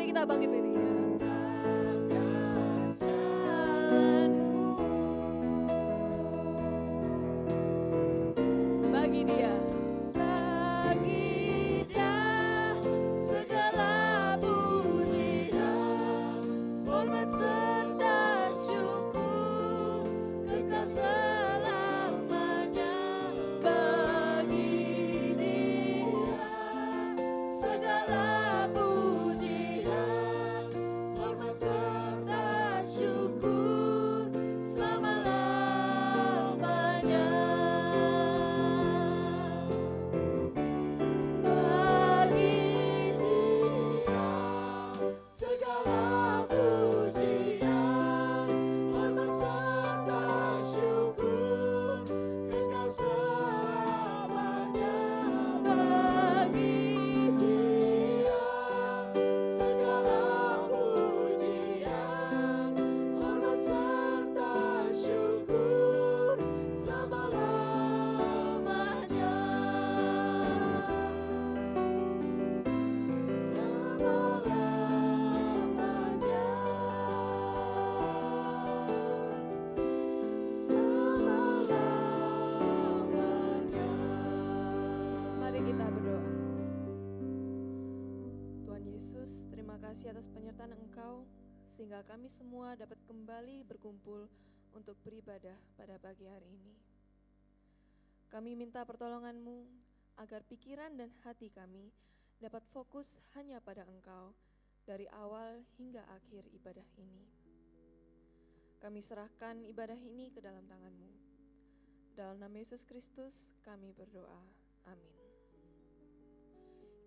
Mari kita bangkit diri. Bagi dia. Bagi dia segala pujian, hormat serta syukur, kekal selamanya. Bagi dia segala pujian, hormat serta syukur selama-lamanya. Mari kita berdoa. Tuhan Yesus, terima kasih atas penyertaan Engkau sehingga kami semua dapat kembali berkumpul untuk beribadah pada pagi hari ini. Kami minta pertolongan-Mu agar pikiran dan hati kami dapat fokus hanya pada Engkau dari awal hingga akhir ibadah ini. Kami serahkan ibadah ini ke dalam tangan-Mu. Dalam nama Yesus Kristus kami berdoa. Amin.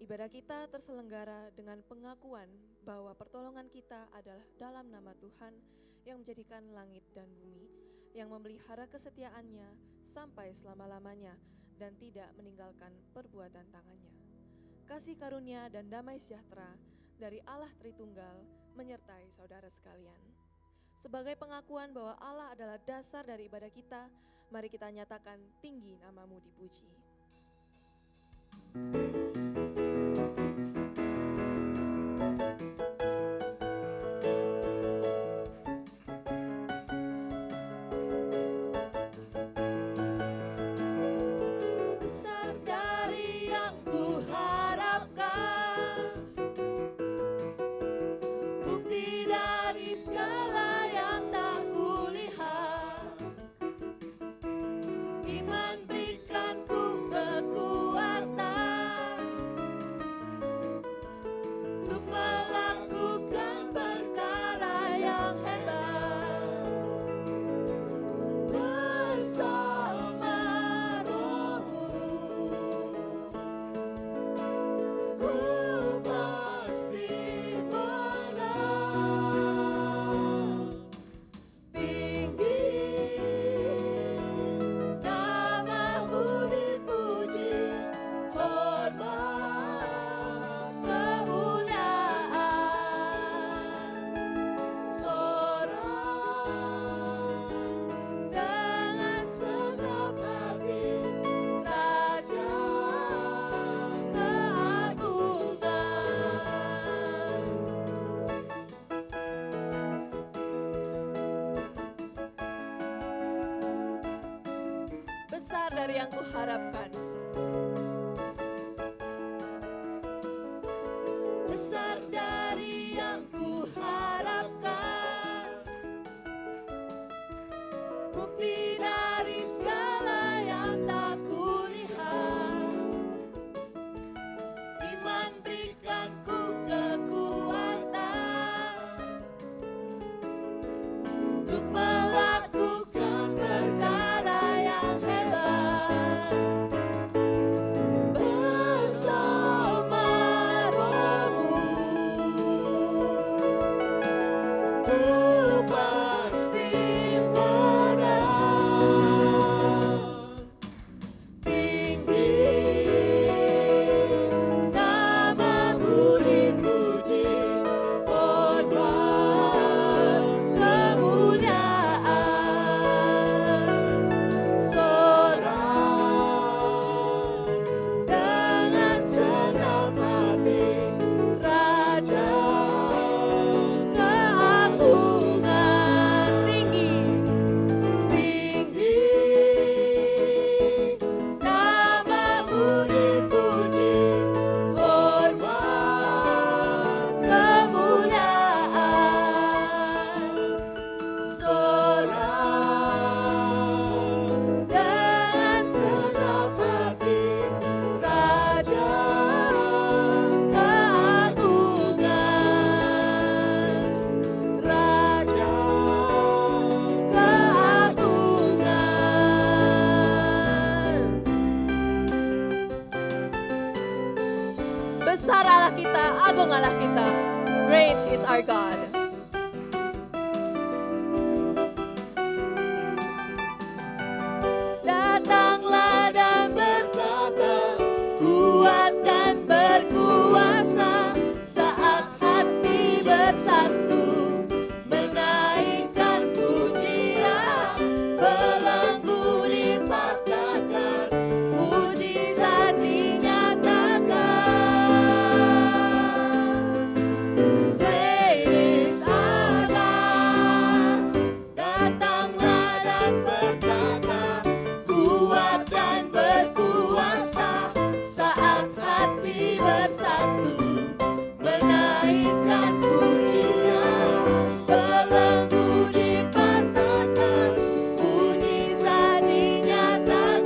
Ibadah kita terselenggara dengan pengakuan bahwa pertolongan kita adalah dalam nama Tuhan yang menjadikan langit dan bumi, yang memelihara kesetiaannya sampai selama-lamanya dan tidak meninggalkan perbuatan tangannya. Kasih karunia dan damai sejahtera dari Allah Tritunggal menyertai saudara sekalian. Sebagai pengakuan bahwa Allah adalah dasar dari ibadah kita, mari kita nyatakan tinggi nama-Mu dipuji. Besar dari yang kuharapkan, bukti dari segala yang tak kulihat. Iman berikan ku kekuatan untuk melakukan perkara yang hebat. Bersama Roh-Mu ku pasti menang. Tinggi nama-Mu dipuji, hormat kemuliaan, sorak dengan segenap hati, kerajaan keagungan. Besar dari yang kuharapkan. Besar dari yang kuharapkan, bukti dari segala yang tak kulihat. Iman berikan ku kekuatan untuk melakukan perkara yang hebat. Besar Allah kita, agung Allah kita. Great is our God. Datanglah dan berkata, kuat dan berkuasa, saat hati bersatu, menaikkan pujian, belenggu dipatahkan, mujizat dinyatakan. Great is our God. Datanglah dan berkata, kuat dan berkuasa, saat hati bersatu, menaikkan pujian, belenggu dipatahkan, mujizat dinyatakan.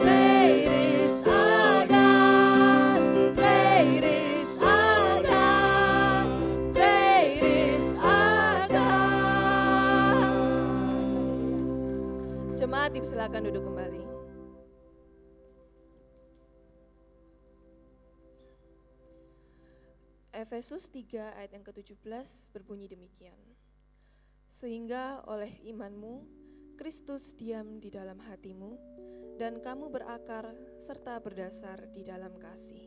Great is our God, great is our God, great is our God. Jemaat dipersilakan duduk kembali. Efesus 3 ayat yang ke-17 berbunyi demikian. Sehingga oleh imanmu, Kristus diam di dalam hatimu, dan kamu berakar serta berdasar di dalam kasih.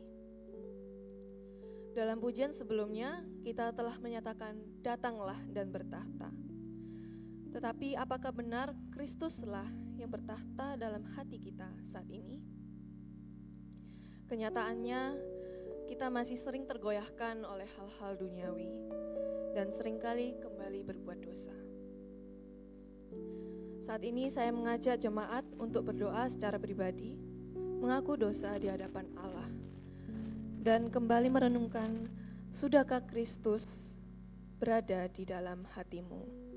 Dalam pujian sebelumnya, kita telah menyatakan datanglah dan bertahta. Tetapi apakah benar Kristuslah yang bertahta dalam hati kita saat ini? Kenyataannya, kita masih sering tergoyahkan oleh hal-hal duniawi dan seringkali kembali berbuat dosa. Saat ini saya mengajak jemaat untuk berdoa secara pribadi, mengaku dosa di hadapan Allah, dan kembali merenungkan, sudahkah Kristus berada di dalam hatimu?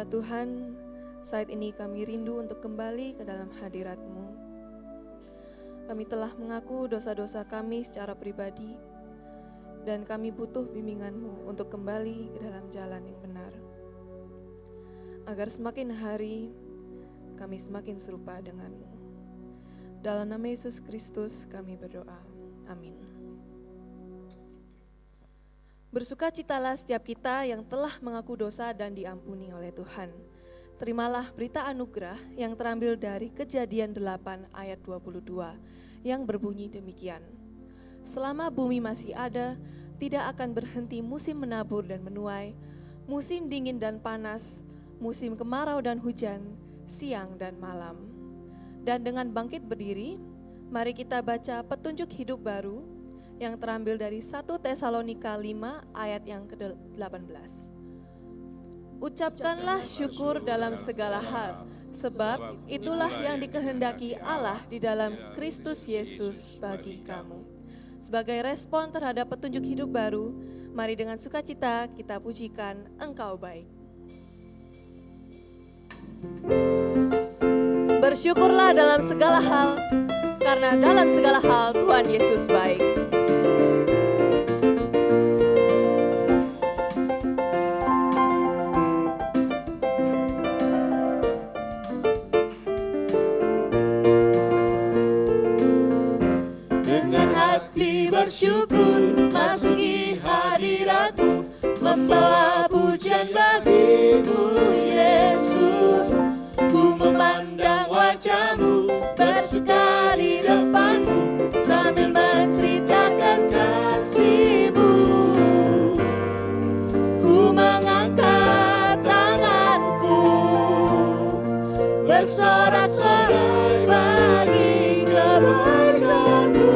Tuhan, saat ini kami rindu untuk kembali ke dalam hadirat-Mu. Kami telah mengaku dosa-dosa kami secara pribadi, dan kami butuh bimbingan-Mu untuk kembali ke dalam jalan yang benar. Agar semakin hari, kami semakin serupa dengan-Mu. Dalam nama Yesus Kristus kami berdoa. Amin. Bersukacitalah setiap kita yang telah mengaku dosa dan diampuni oleh Tuhan. Terimalah berita anugerah yang terambil dari Kejadian 8 ayat 22 yang berbunyi demikian. Selama bumi masih ada, tidak akan berhenti musim menabur dan menuai, musim dingin dan panas, musim kemarau dan hujan, siang dan malam. Dan dengan bangkit berdiri, mari kita baca petunjuk hidup baru yang terambil dari 1 Tesalonika 5 ayat yang ke-18. Ucapkanlah syukur dalam segala hal, sebab itulah yang dikehendaki Allah di dalam Kristus Yesus bagi kamu. Sebagai respon terhadap petunjuk hidup baru, mari dengan sukacita kita pujikan Engkau baik. Bersyukurlah dalam segala hal, karena dalam segala hal Tuhan Yesus baik. Bersyukur masuki hadirat-Mu, membawa pujian bagi-Mu Yesus. Ku memandang wajah-Mu, bersuka di depan-Mu, sambil menceritakan kasih-Mu. Ku mengangkat tanganku, bersorak-sorai bagi kebaikan-Mu.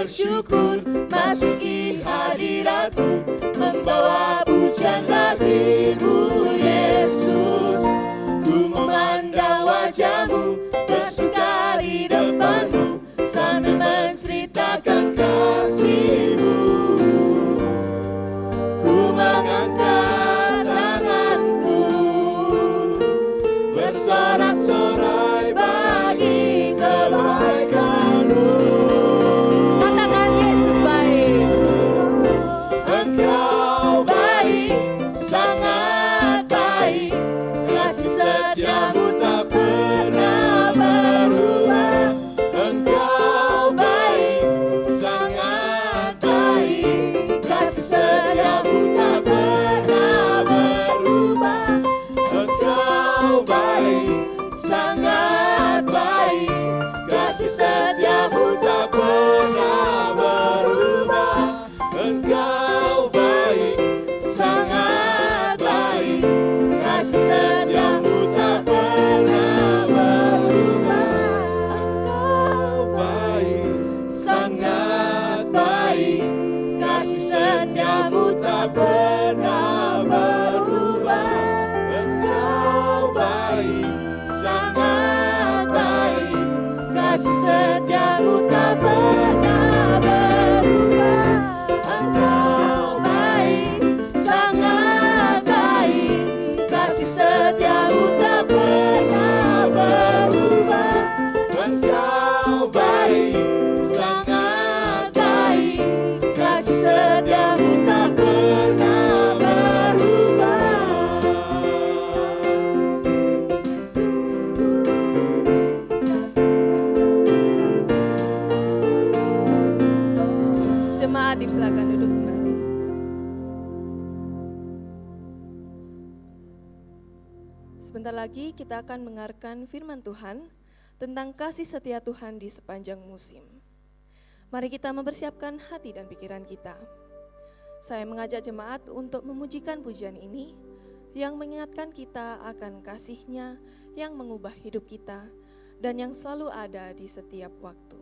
Bersyukur masuki hadirat-Mu, membawa pujian bagi-Mu Yesus. Ku memandang wajah-Mu, bersuka di depan-Mu, sambil menceritakan kasih-Mu. Ku mengangkat tanganku, bersorak-sorai bagi kebaikan-Mu. Engkau baik, sangat baik, kasih setia-Mu tak pernah berubah. Engkau baik, sangat baik, kasih setia-Mu tak pernah berubah. Engkau baik, sangat baik, kasih setia-Mu tak pernah berubah. Engkau baik, sangat baik, kasih setia-Mu tak pernah berubah. Engkau baik, sangat baik, kasih setia-Mu tak pernah berubah. Engkau baik, sangat baik, kasih setia-Mu tak pernah berubah. Engkau baik, sangat baik, kasih setia-Mu tak pernah berubah. Engkau baik, sangat baik, kasih setia-Mu tak pernah berubah. Jemaat dipersilakan duduk kembali. Sebentar lagi kita akan mendengarkan firman Tuhan tentang kasih setia Tuhan di sepanjang musim. Mari kita mempersiapkan hati dan pikiran kita. Saya mengajak jemaat untuk memujikan pujian ini yang mengingatkan kita akan kasih-Nya yang mengubah hidup kita dan yang selalu ada di setiap waktu.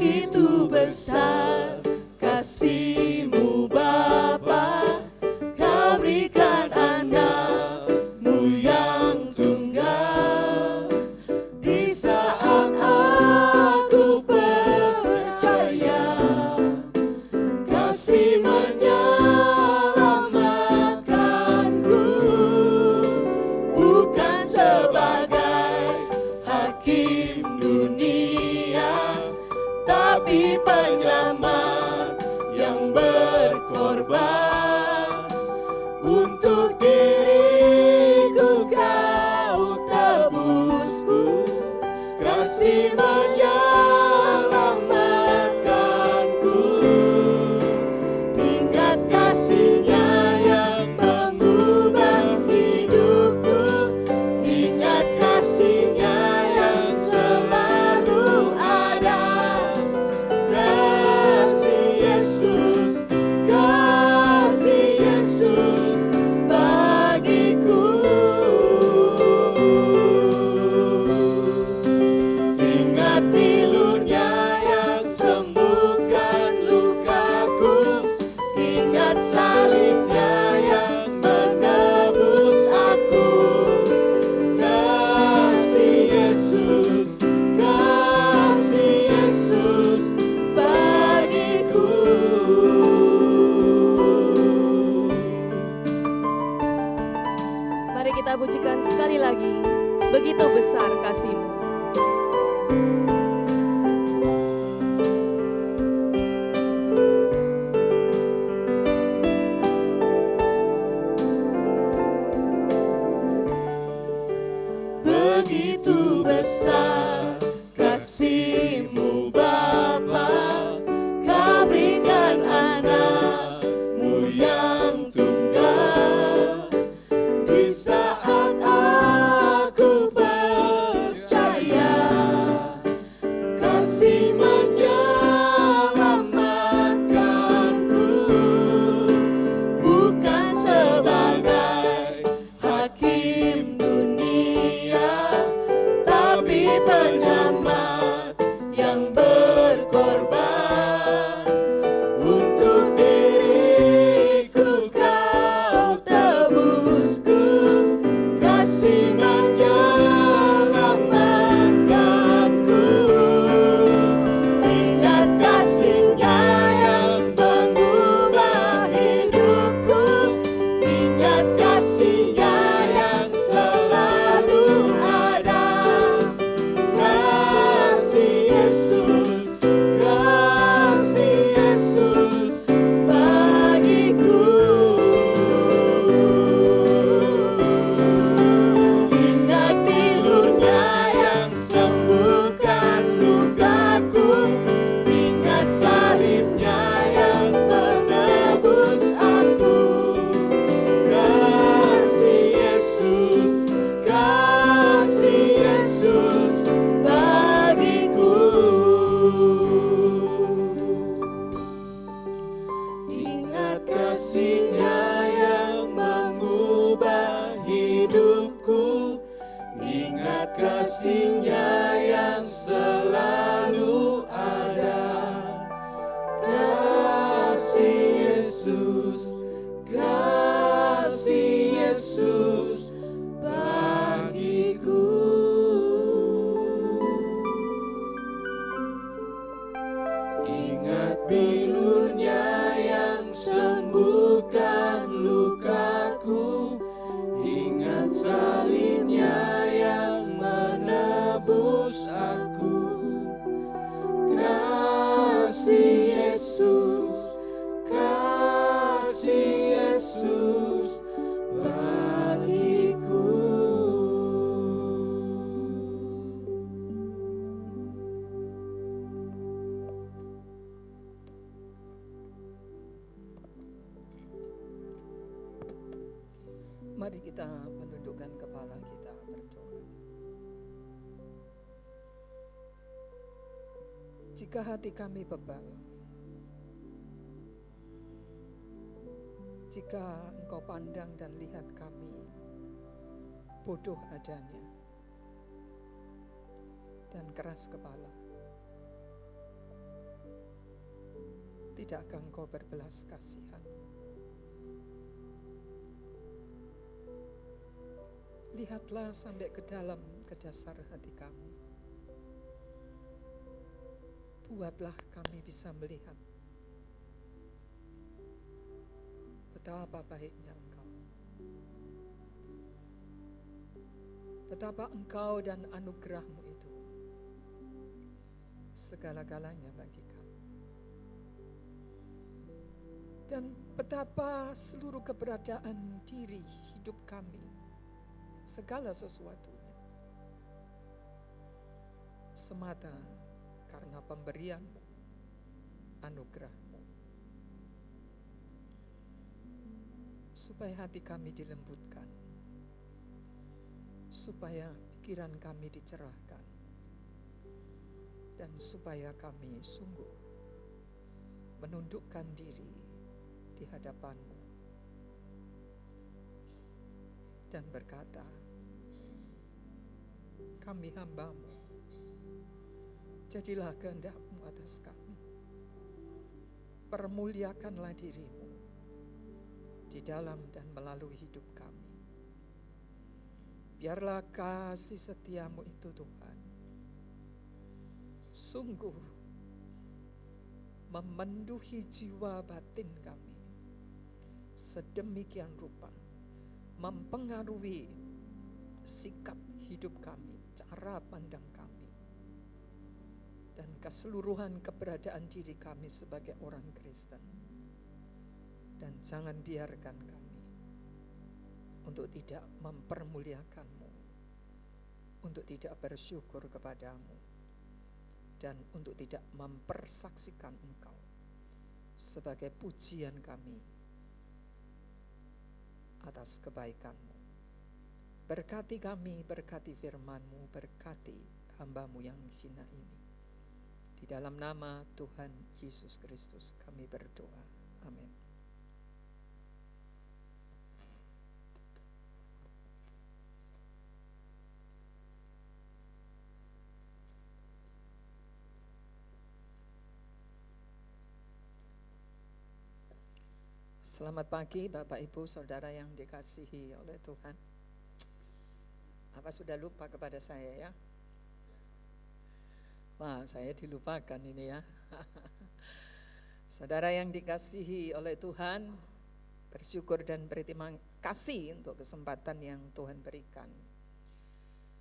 Begitu besar kasih-Mu Bapa, Kau berikan anak-Mu yang tunggal. Di saat aku percaya, kasih menyelamatkanku, bukan sebagai hakim dunia, tapi penyelamat yang berkorban. Untuk diriku Kau tebusku, kasih menyelamatkanku. Ingat kasih-Nya yang mengubah hidupku, ingat kasih-Nya yang selalu ada. Kasih Yesus bagiku. Ingat pilu-Nya yang sembuhkan lukaku, ingat salib-Nya yang menebus aku. Kasih Yesus bagiku. Mari kita pujikan sekali lagi, begitu besar kasih-Mu. Begitu besar kasih-Mu Bapa, Kau berikan anak-Mu yang tunggal. Di saat aku percaya, kasih menyelamatkanku, bukan sebagai hakim dunia, tapi penyelamat yang berkorban. Untuk diriku Kau tebusku, kasih menyelamatkanku. Ingat kasih-Nya yang mengubah hidupku, ingat kasih-Nya yang selalu ada. Kasih Yesus bagiku. Ingat pilu-Nya yang sembuhkan lukaku, ingat salib-Nya yang menebus aku. Kasih Yesus bagiku. Ingat kasih-Nya yang mengubah hidupku, ingat kasih-Nya yang selalu ada. Kasih Yesus bagiku. Ingat pilu-Nya yang sembuhkan lukaku, ingat salib-Nya yang menebus aku. Kasih Yesus Mari kita menundukkan kepala kita berdoa. Jika hati kami bebal, jika Engkau pandang dan lihat kami bodoh adanya dan keras kepala, tidakkah Engkau berbelas kasihan? Lihatlah sampai ke dalam, ke dasar hati kami. Buatlah kami bisa melihat betapa baiknya Engkau. Betapa Engkau dan anugerah-Mu itu segala-galanya bagi kami. Dan betapa seluruh keberadaan diri hidup kami, segala sesuatunya, semata karena pemberian-Mu, anugerah-Mu. Supaya hati kami dilembutkan, supaya pikiran kami dicerahkan, dan supaya kami sungguh menundukkan diri di hadapan-Mu dan berkata, kami hamba-Mu, jadilah kehendak-Mu atas kami. Permuliakanlah diri-Mu di dalam dan melalui hidup kami. Biarlah kasih setia-Mu itu Tuhan sungguh memenuhi jiwa batin kami sedemikian rupa, mempengaruhi sikap hidup kami, cara pandang kami, dan keseluruhan keberadaan diri kami sebagai orang Kristen. Dan jangan biarkan kami untuk tidak mempermuliakan-Mu, untuk tidak bersyukur kepada-Mu, dan untuk tidak mempersaksikan Engkau sebagai pujian kami atas kebaikan-Mu. Berkati kami, berkati firman-Mu, berkati hamba-Mu yang hina ini. Di dalam nama Tuhan Yesus Kristus kami berdoa. Amin. Selamat pagi Bapak Ibu Saudara yang dikasihi oleh Tuhan. Apa sudah lupa kepada saya ya? Wah, saya dilupakan ini ya. Saudara yang dikasihi oleh Tuhan, bersyukur dan berterima kasih untuk kesempatan yang Tuhan berikan.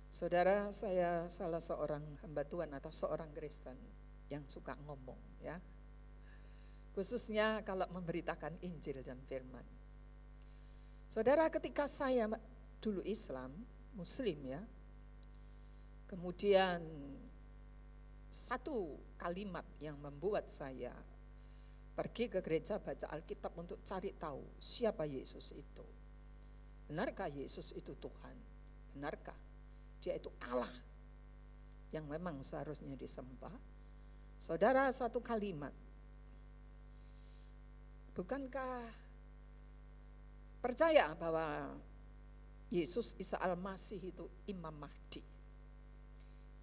Saudara, saya salah seorang hamba Tuhan atau seorang Kristen yang suka ngomong ya. Khususnya kalau memberitakan Injil dan firman. Saudara, ketika saya dulu Islam, Muslim ya, kemudian satu kalimat yang membuat saya pergi ke gereja baca Alkitab untuk cari tahu siapa Yesus itu. Benarkah Yesus itu Tuhan? Benarkah Dia itu Allah yang memang seharusnya disembah? Saudara, satu kalimat, bukankah percaya bahwa Yesus Isa Al-Masih itu Imam Mahdi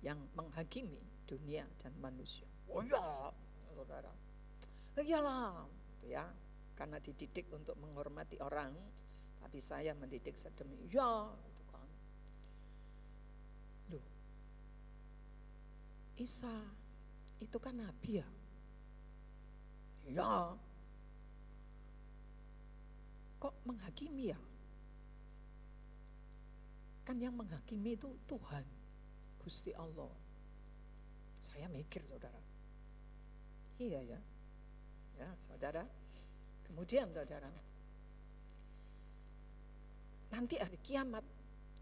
yang menghakimi dunia dan manusia? Oh ya, saudara. Iyalah, ya, karena dididik untuk menghormati orang, tapi saya mendidik sedemikian, gitu kan. Loh, Isa itu kan nabi ya? Ya. Kok menghakimi ya? Kan yang menghakimi itu Tuhan, Gusti Allah. Saya mikir saudara, iya ya, ya saudara. Kemudian saudara, nanti hari kiamat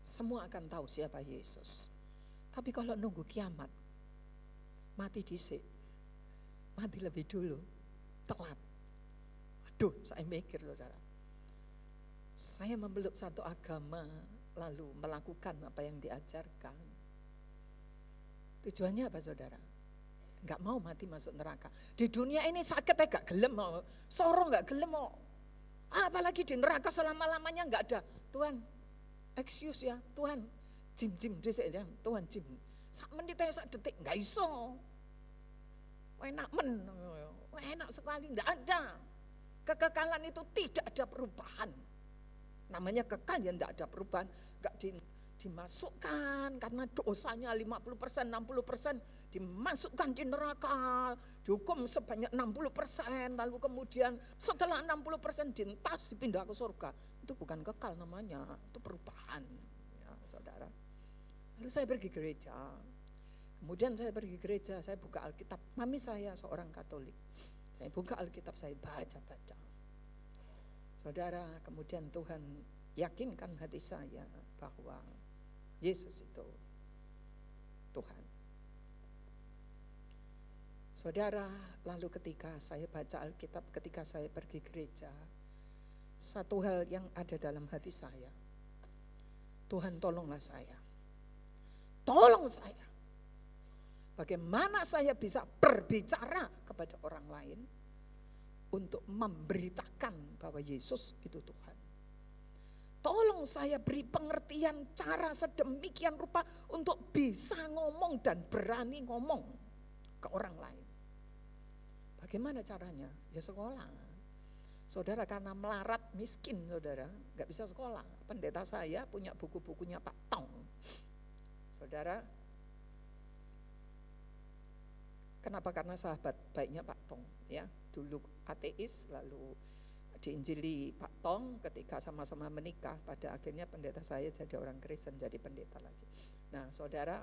semua akan tahu siapa Yesus. Tapi kalau nunggu kiamat, mati dhisik, mati lebih dulu, telat. Aduh, saya mikir saudara. Saya memeluk satu agama lalu melakukan apa yang diajarkan. Tujuannya apa saudara? Enggak mau mati masuk neraka. Di dunia ini sakit gak gelem, sorong gak gelem. Apalagi di neraka selama-lamanya enggak ada. Tuhan, excuse ya, Tuhan, jim dhisik ya, Tuhan jim. Sak menit sak detik enggak iso. Enak sekali, enggak ada. Kekekalan itu tidak ada perubahan. Namanya kekal ya enggak ada perubahan, enggak dimasukkan karena dosanya 50%, 60% dimasukkan di neraka, dihukum sebanyak 60%, lalu kemudian setelah 60% dientas dipindah ke surga. Itu bukan kekal namanya, itu perubahan ya, saudara. Lalu saya pergi gereja. Kemudian saya pergi gereja, saya buka Alkitab. Mami saya seorang Katolik. Saya buka Alkitab, saya baca-baca. Saudara, kemudian Tuhan yakinkan hati saya bahwa Yesus itu Tuhan. Saudara, lalu ketika saya baca Alkitab, ketika saya pergi gereja, satu hal yang ada dalam hati saya, Tuhan tolonglah saya. Tolong saya. Bagaimana saya bisa berbicara kepada orang lain untuk memberitakan bahwa Yesus itu Tuhan. Tolong saya beri pengertian cara sedemikian rupa untuk bisa ngomong dan berani ngomong ke orang lain. Bagaimana caranya? Ya sekolah. Saudara, karena melarat miskin saudara, gak bisa sekolah. Pendeta saya punya buku-bukunya Pak Tong. Saudara, kenapa? Karena sahabat baiknya Pak Tong ya. Dulu ateis, lalu diinjili Pak Tong, ketika sama-sama menikah, pada akhirnya pendeta saya jadi orang Kristen, jadi pendeta lagi. Nah saudara,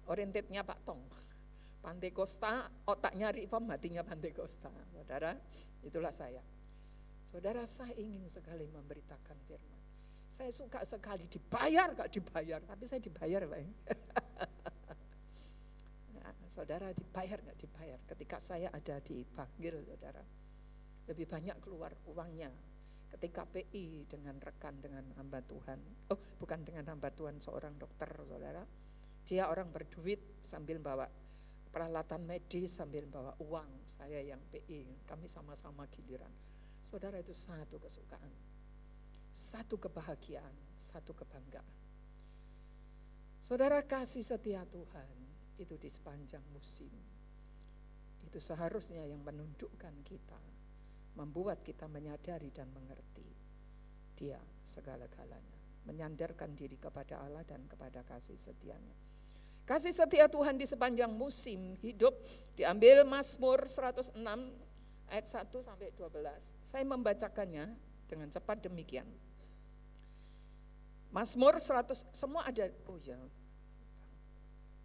orientednya Pak Tong, Pantekosta, otaknya reform, hatinya Pantekosta. Saudara, itulah saya. Saudara, saya ingin sekali memberitakan firman. Saya suka sekali dibayar, gak dibayar, tapi saya dibayar Pak. Nah, saudara, dibayar gak dibayar. Ketika saya ada dipanggil saudara, lebih banyak keluar uangnya. Ketika PI dengan rekan, dengan hamba Tuhan, bukan dengan hamba Tuhan, seorang dokter saudara, dia orang berduit sambil bawa peralatan medis, sambil bawa uang, saya yang PI, kami sama-sama giliran. Saudara, itu satu kesukaan, satu kebahagiaan, satu kebanggaan. Saudara, kasih setia Tuhan itu di sepanjang musim, itu seharusnya yang menundukkan kita, membuat kita menyadari dan mengerti Dia segala-galanya, menyandarkan diri kepada Allah dan kepada kasih setianya. Kasih setia Tuhan di sepanjang musim hidup diambil Mazmur 106 ayat 1 sampai 12. Saya membacakannya dengan cepat demikian. Mazmur 100, semua ada. Oh ya,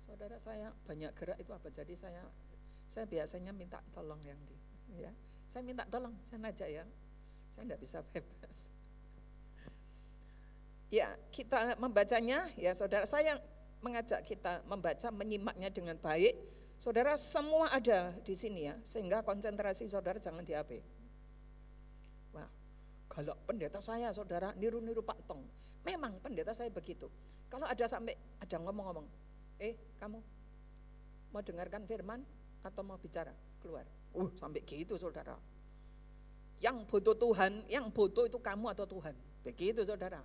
saudara, saya banyak gerak itu apa? Jadi saya biasanya minta tolong yang di, ya. Saya minta tolong, saya najak ya. Saya enggak bisa bebas. Ya, kita membacanya ya saudara, saya mengajak kita membaca, menyimaknya dengan baik. Saudara, semua ada di sini ya, sehingga konsentrasi saudara jangan di HP. Wah, kalau pendeta saya saudara niru-niru Pak Tong, memang pendeta saya begitu. Kalau ada sampai ada ngomong-ngomong, kamu mau dengarkan firman atau mau bicara? Keluar. Sampai gitu saudara. Yang butuh Tuhan, yang butuh itu kamu atau Tuhan. Begitu saudara.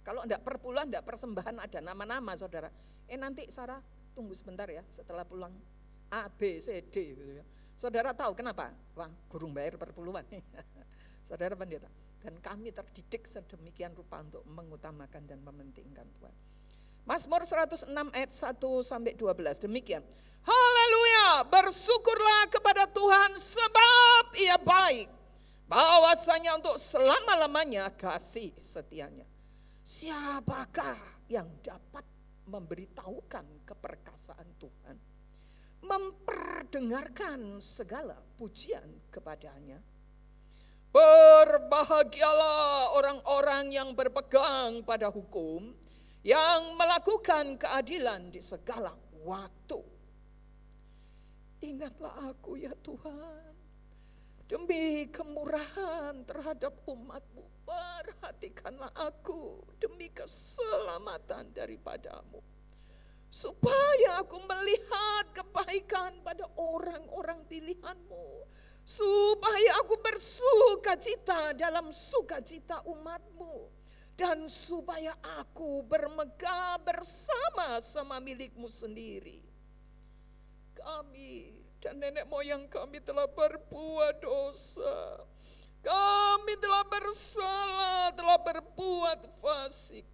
Kalau enggak perpuluhan, enggak persembahan, ada nama-nama saudara. Nanti Sarah tunggu sebentar ya, setelah pulang A, B, C, D gitu ya. Saudara tahu kenapa? Wah, gurung bayar perpuluhan. Saudara pendeta. Dan kami terdidik sedemikian rupa untuk mengutamakan dan mementingkan Tuhan. Mazmur 106 ayat 1 sampai 12 demikian. Haleluya, bersyukurlah kepada Tuhan sebab Ia baik. Bahwasanya untuk selama-lamanya kasih setianya. Siapakah yang dapat memberitahukan keperkasaan Tuhan, memperdengarkan segala pujian kepadanya? Berbahagialah orang-orang yang berpegang pada hukum, yang melakukan keadilan di segala waktu. Ingatlah aku ya Tuhan, Demi kemurahan terhadap umat-Mu, perhatikanlah aku demi keselamatan daripadamu. Supaya aku melihat kebaikan pada orang-orang pilihan-Mu. Supaya aku bersukacita dalam sukacita umat-Mu. Dan supaya aku bermegah bersama-sama milik-Mu sendiri. Kami dan nenek moyang kami telah berbuat dosa. Kami telah bersalah, telah berbuat fasik.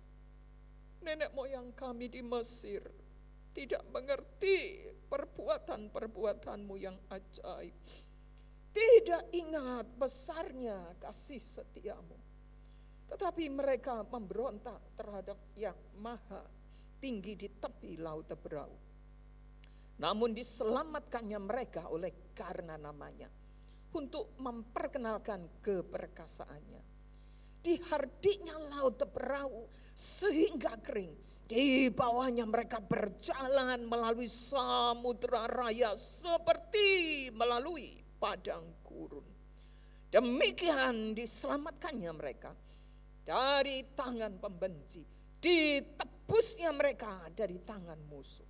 Nenek moyang kami di Mesir tidak mengerti perbuatan-perbuatanmu yang ajaib. Tidak ingat besarnya kasih setiamu. Tetapi mereka memberontak terhadap yang maha tinggi di tepi laut Teberau. Namun diselamatkannya mereka oleh karena namanya, untuk memperkenalkan keperkasaannya. Dihardiknya laut Teberau sehingga kering. Di bawahnya mereka berjalan melalui samudera raya seperti melalui padang gurun. Demikian diselamatkannya mereka dari tangan pembenci, ditebusnya mereka dari tangan musuh.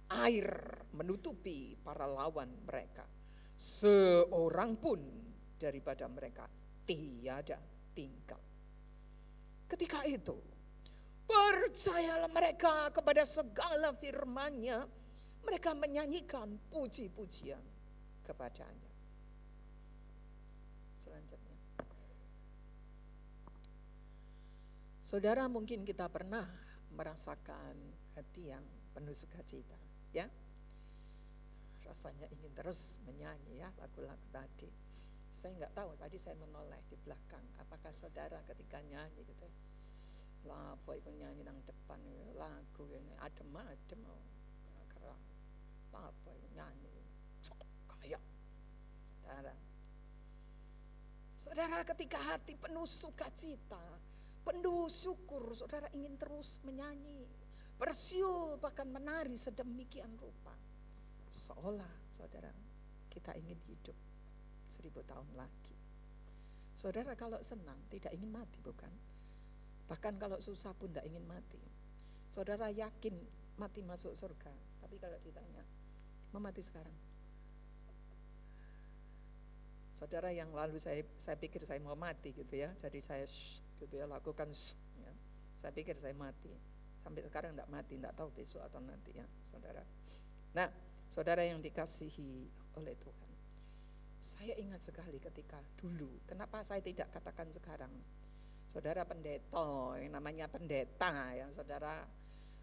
Air menutupi para lawan mereka, seorang pun daripada mereka tiada tinggal. Ketika itu percayalah mereka kepada segala firman-Nya, mereka menyanyikan puji-pujian kepadanya. Selanjutnya, saudara, mungkin kita pernah merasakan hati yang penuh sukacita, ya. Rasanya ingin terus menyanyi ya lagu-lagu tadi. Saya nggak tahu, tadi saya menoleh di belakang, apakah saudara ketika nyanyi gitu, lah boy nyanyi nang depan lagu ini adem-adem, kerang, lah boy nyanyi kayak saudara, ketika hati penuh sukacita, penuh syukur, saudara ingin terus menyanyi, bersiul bahkan menari sedemikian rupa, seolah saudara kita ingin hidup 1000 tahun lagi. Saudara, kalau senang tidak ingin mati, bukan? Bahkan kalau susah pun tidak ingin mati. Saudara yakin mati masuk surga, tapi kalau ditanya mau mati sekarang, saudara, yang lalu saya pikir saya mau mati gitu ya, jadi saya gitu ya, lakukan ya. Saya pikir saya mati, sampai sekarang tidak mati, tidak tahu besok atau nanti ya saudara. Nah, saudara yang dikasihi oleh Tuhan, saya ingat sekali ketika dulu, kenapa saya tidak katakan sekarang, saudara, pendeta, yang namanya pendeta yang saudara,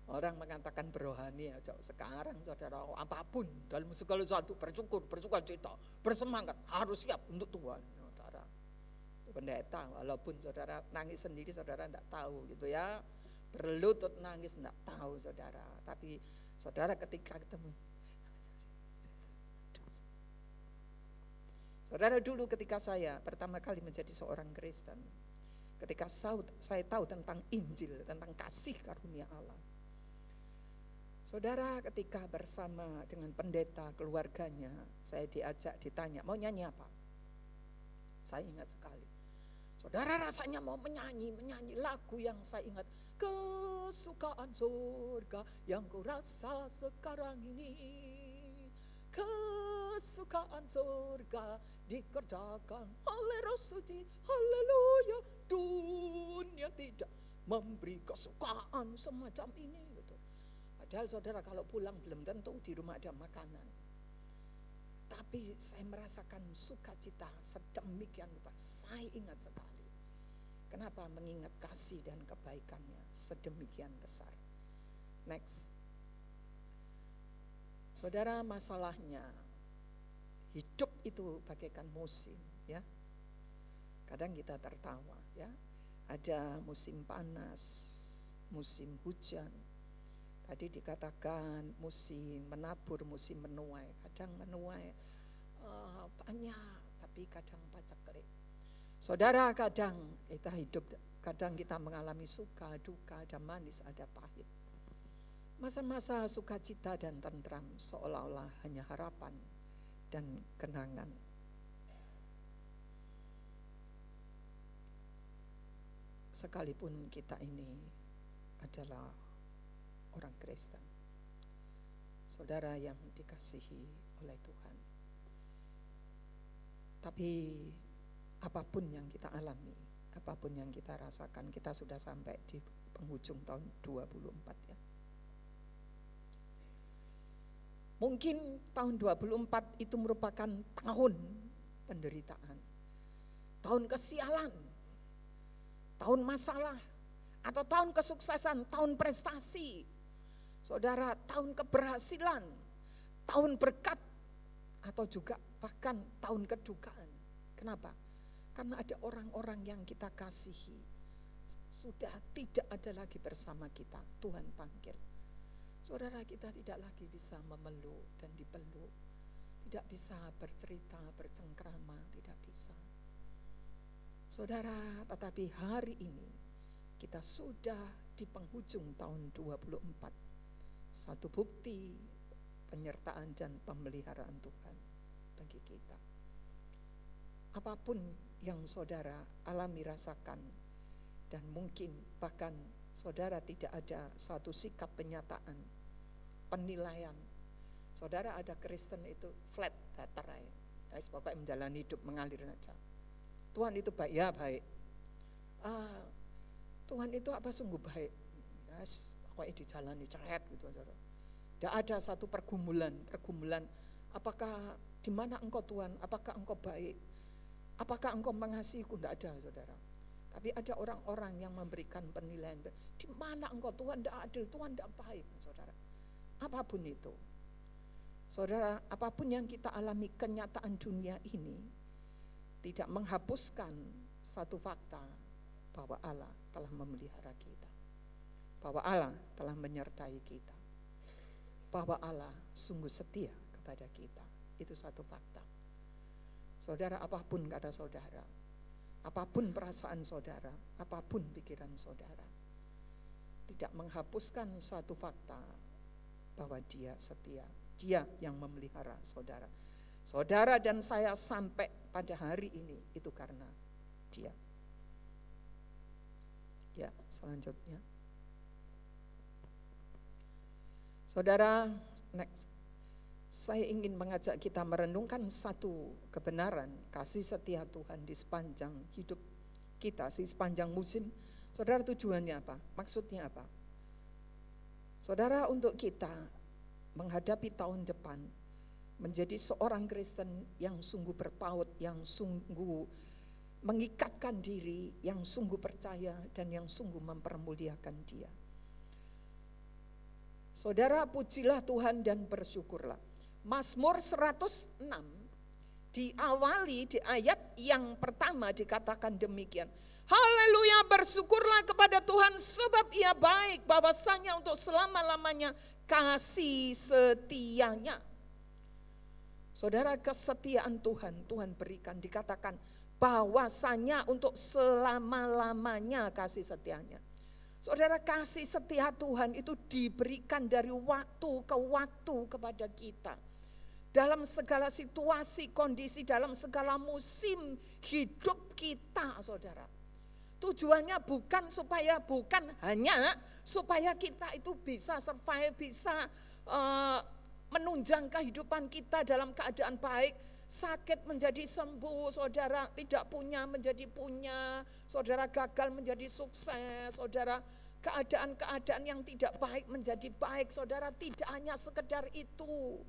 orang mengatakan berohani aja. Sekarang saudara, apapun dalam segala sesuatu bersyukur, bersukacita, bersemangat, harus siap untuk Tuhan. Saudara, pendeta, walaupun saudara nangis sendiri, saudara tidak tahu gitu ya, berlutut nangis tidak tahu saudara, tapi saudara ketika ketemu, saudara, dulu ketika saya pertama kali menjadi seorang Kristen, ketika saya tahu tentang Injil, tentang kasih karunia Allah, saudara, ketika bersama dengan pendeta keluarganya, saya diajak, ditanya mau nyanyi apa. Saya ingat sekali, saudara, rasanya mau menyanyi lagu yang saya ingat, kesukaan surga yang ku rasa sekarang ini, kesukaan surga dikerjakan oleh Roh Suci, haleluya. Dunia tidak memberi kesukaan semacam ini gitu. Padahal saudara, kalau pulang belum tentu di rumah ada makanan, tapi saya merasakan sukacita sedemikian rupa. Saya ingat sekali. Kenapa? Mengingat kasih dan kebaikannya sedemikian besar. Next, saudara, masalahnya hidup itu bagaikan musim ya. Kadang kita tertawa ya, ada musim panas, musim hujan. Tadi dikatakan musim menabur, musim menuai. Kadang menuai banyak, tapi kadang pacak kering. Saudara, kadang kita hidup, kadang kita mengalami suka, duka, ada manis, ada pahit. Masa-masa sukacita dan tentram seolah-olah hanya harapan dan kenangan. sekalipun kita ini adalah orang Kristen, saudara yang dikasihi oleh Tuhan. Tapi apapun yang kita alami, apapun yang kita rasakan, kita sudah sampai di penghujung tahun 24 ya. Mungkin tahun 24 itu merupakan tahun penderitaan, tahun kesialan, tahun masalah, atau tahun kesuksesan, tahun prestasi. Saudara, tahun keberhasilan, tahun berkat, atau juga bahkan tahun kedukaan. Kenapa? Karena ada orang-orang yang kita kasihi sudah tidak ada lagi bersama kita. Tuhan panggil. Saudara, kita tidak lagi bisa memeluk dan dipeluk, tidak bisa bercerita, bercengkrama, tidak bisa. Saudara, tetapi hari ini kita sudah di penghujung tahun 24. Satu bukti penyertaan dan pemeliharaan Tuhan bagi kita. Apapun yang saudara alami, rasakan, dan mungkin bahkan saudara tidak ada satu sikap penyataan, penilaian. Saudara ada Kristen itu flat, datar aja. Pokoknya menjalani hidup mengalir saja. Tuhan itu baik, ya baik. Tuhan itu apa sungguh baik. Pokoknya dijalani ceret gitu saudara. Tidak ada satu pergumulan. Apakah di mana engkau Tuhan? Apakah engkau baik? Apakah engkau mengasihiku? Tidak ada saudara. Tapi ada orang-orang yang memberikan penilaian. Di mana engkau Tuhan tidak adil, Tuhan tidak baik, saudara. Apapun itu. Saudara, apapun yang kita alami, kenyataan dunia ini tidak menghapuskan satu fakta bahwa Allah telah memelihara kita. Bahwa Allah telah menyertai kita. Bahwa Allah sungguh setia kepada kita. Itu satu fakta. Saudara, apapun kata saudara, apapun perasaan saudara, apapun pikiran saudara, tidak menghapuskan satu fakta bahwa Dia setia. Dia yang memelihara saudara. Saudara dan saya sampai pada hari ini itu karena Dia. Ya, selanjutnya. Saudara, next. Saya ingin mengajak kita merenungkan satu kebenaran kasih setia Tuhan di sepanjang hidup kita, di sepanjang musim. Saudara, tujuannya apa? Maksudnya apa? Saudara, untuk kita menghadapi tahun depan menjadi seorang Kristen yang sungguh berpaut, yang sungguh mengikatkan diri, yang sungguh percaya dan yang sungguh mempermuliakan Dia. Saudara, pujilah Tuhan dan bersyukurlah. Mazmur 106 diawali di ayat yang pertama dikatakan demikian. Haleluya, bersyukurlah kepada Tuhan sebab Ia baik, bahwasanya untuk selama-lamanya kasih setianya. Saudara, kesetiaan Tuhan berikan, dikatakan bahwasanya untuk selama-lamanya kasih setianya. Saudara, kasih setia Tuhan itu diberikan dari waktu ke waktu kepada kita. Dalam segala situasi, kondisi, dalam segala musim hidup kita, saudara. Tujuannya bukan hanya supaya kita itu bisa survive, bisa menunjang kehidupan kita dalam keadaan baik. Sakit menjadi sembuh, saudara, tidak punya menjadi punya, saudara gagal menjadi sukses, saudara keadaan-keadaan yang tidak baik menjadi baik, saudara, tidak hanya sekedar itu.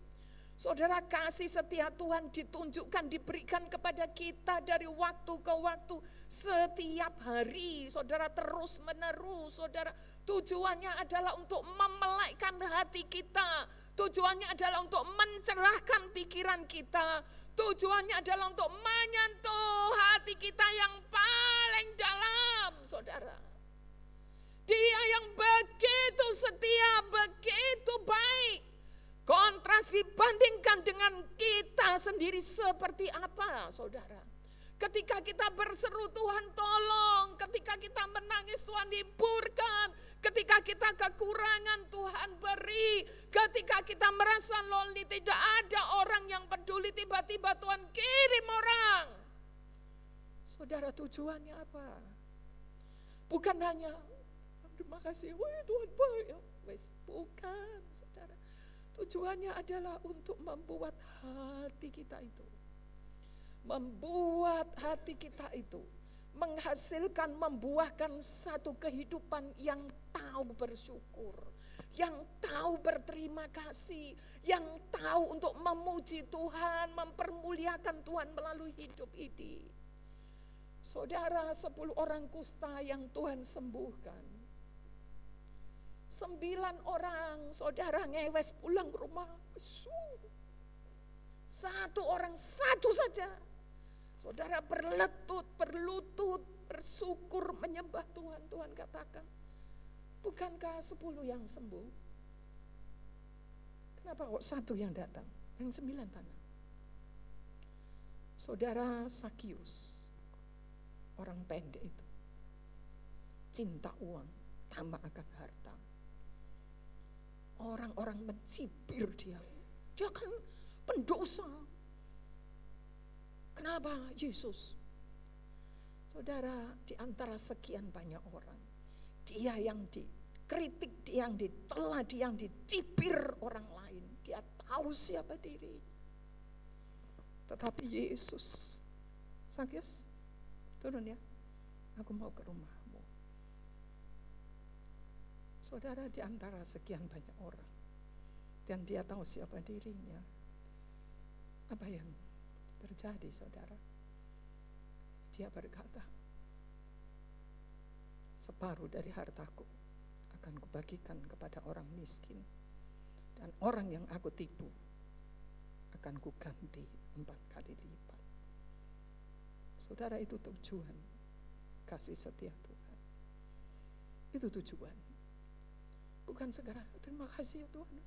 Saudara, kasih setia Tuhan ditunjukkan, diberikan kepada kita dari waktu ke waktu, setiap hari, saudara, terus menerus, saudara. Tujuannya adalah untuk memelekkan hati kita, tujuannya adalah untuk mencerahkan pikiran kita, tujuannya adalah untuk menyentuh hati kita yang paling dalam, saudara. Dia yang begitu setia, begitu baik. Kontras dibandingkan dengan kita sendiri seperti apa, saudara? Ketika kita berseru Tuhan tolong, ketika kita menangis Tuhan hiburkan, ketika kita kekurangan Tuhan beri, ketika kita merasa lonely, tidak ada orang yang peduli, tiba-tiba Tuhan kirim orang. Saudara, tujuannya apa? Bukan hanya terima kasih, wah Tuhan baik. Bukan, saudara. Tujuannya adalah untuk membuat hati kita itu. Membuat hati kita itu menghasilkan, membuahkan satu kehidupan yang tahu bersyukur, yang tahu berterima kasih, yang tahu untuk memuji Tuhan, mempermuliakan Tuhan melalui hidup ini. Saudara, 10 orang kusta yang Tuhan sembuhkan, 9 orang saudara ngewes pulang ke rumah. 1 orang, 1 saja. Saudara berlutut, bersyukur, menyembah Tuhan. Tuhan katakan, bukankah 10 yang sembuh? Kenapa kok 1 yang datang? Yang 9 mana? Saudara Sakius, orang pendek itu, cinta uang, tamak akan harta. Orang-orang mencibir dia. Dia kan pendosa. Kenapa Yesus? Saudara, di antara sekian banyak orang, dia yang dikritik, dia yang dicela, dia yang dicibir orang lain. Dia tahu siapa diri. Tetapi Yesus, Sakius, turun ya, aku mau ke rumahmu. Saudara, di antara sekian banyak orang, dan dia tahu siapa dirinya, apa yang terjadi, saudara? Dia berkata, separuh dari hartaku akan kubagikan kepada orang miskin, dan orang yang aku tipu akan kuganti 4 kali lipat. Saudara, itu tujuan kasih setia Tuhan. Itu tujuan. Bukan segera, terima kasih ya Tuhan,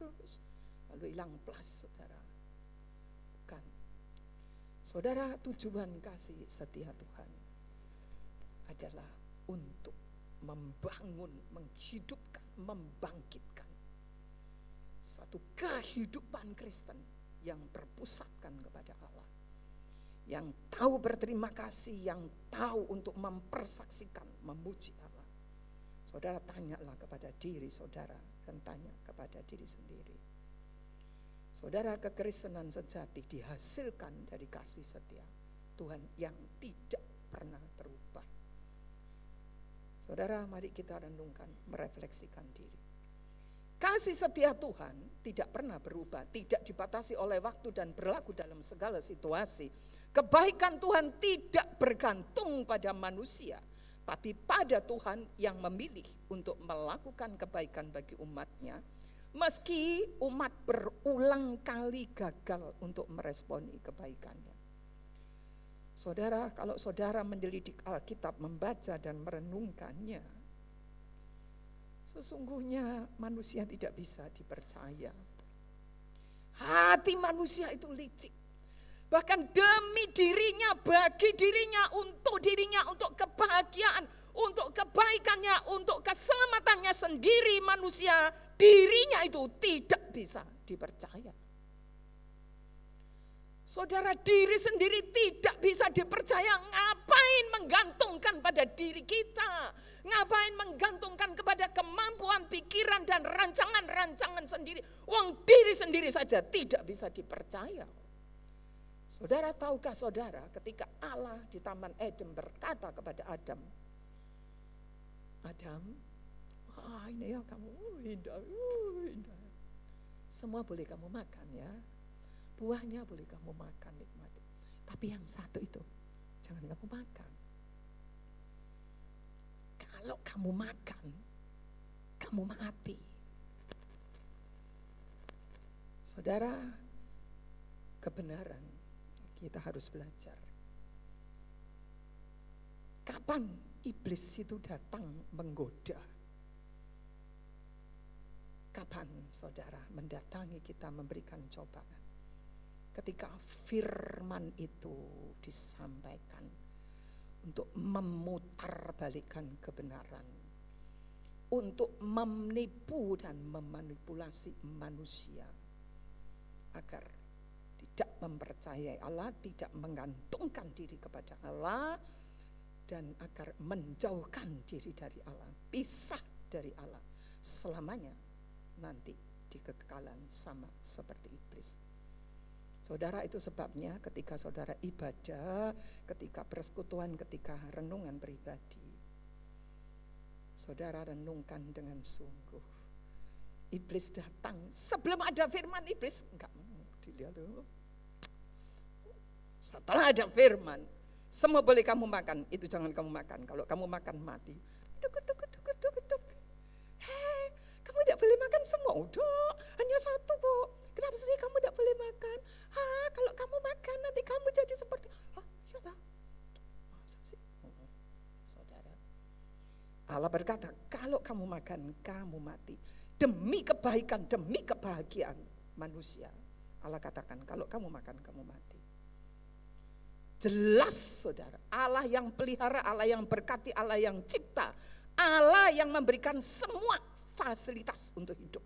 lalu hilang plus, saudara. Bukan. Saudara, tujuan kasih setia Tuhan adalah untuk membangun, menghidupkan, membangkitkan satu kehidupan Kristen yang berpusatkan kepada Allah, yang tahu berterima kasih, yang tahu untuk mempersaksikan, memuji Allah. Saudara, tanyalah kepada diri saudara dan tanya kepada diri sendiri. Saudara, kekristenan sejati dihasilkan dari kasih setia Tuhan yang tidak pernah berubah. Saudara, mari kita renungkan, merefleksikan diri. Kasih setia Tuhan tidak pernah berubah, tidak dibatasi oleh waktu dan berlaku dalam segala situasi. Kebaikan Tuhan tidak bergantung pada manusia, tapi pada Tuhan yang memilih untuk melakukan kebaikan bagi umatnya, meski umat berulang kali gagal untuk meresponi kebaikannya. Saudara, kalau saudara menyelidik Alkitab, membaca dan merenungkannya, sesungguhnya manusia tidak bisa dipercaya. Hati manusia itu licik. Bahkan demi dirinya, bagi dirinya, untuk kebahagiaan, untuk kebaikannya, untuk keselamatannya sendiri, manusia, dirinya itu tidak bisa dipercaya. Saudara, diri sendiri tidak bisa dipercaya. Ngapain menggantungkan pada diri kita? Ngapain menggantungkan kepada kemampuan, pikiran, dan rancangan-rancangan sendiri? Wong diri sendiri saja tidak bisa dipercaya. Saudara, tahukah saudara, ketika Allah di Taman Eden berkata kepada Adam, Adam, ini ya kamu, indah. Semua boleh kamu makan ya, buahnya boleh kamu makan, nikmati. Tapi yang satu itu, jangan kamu makan. Kalau kamu makan, kamu mati. Saudara, kebenaran kita harus belajar. Kapan iblis itu datang menggoda? Kapan saudara mendatangi kita memberikan cobaan? Ketika firman itu disampaikan untuk memutarbalikkan kebenaran, untuk menipu dan memanipulasi manusia agar tidak mempercayai Allah, tidak menggantungkan diri kepada Allah, dan agar menjauhkan diri dari Allah, pisah dari Allah selamanya nanti di kekekalan sama seperti iblis. Saudara, itu sebabnya ketika saudara ibadah, ketika persekutuan, ketika renungan pribadi, saudara renungkan dengan sungguh. Iblis datang sebelum ada firman, iblis enggak mau dilihat dulu. Setelah ada firman, semua boleh kamu makan, itu jangan kamu makan. Kalau kamu makan mati. Duk. Hei, kamu tidak boleh makan semua. Udah, hanya satu, Bu. Kenapa sih kamu tidak boleh makan? Kalau kamu makan nanti kamu jadi seperti. Ya tak. Masa sih? Saudara, Allah berkata, kalau kamu makan, kamu mati. Demi kebaikan, demi kebahagiaan manusia. Allah katakan, kalau kamu makan, kamu mati. Jelas, saudara, Allah yang pelihara, Allah yang berkati, Allah yang cipta, Allah yang memberikan semua fasilitas untuk hidup.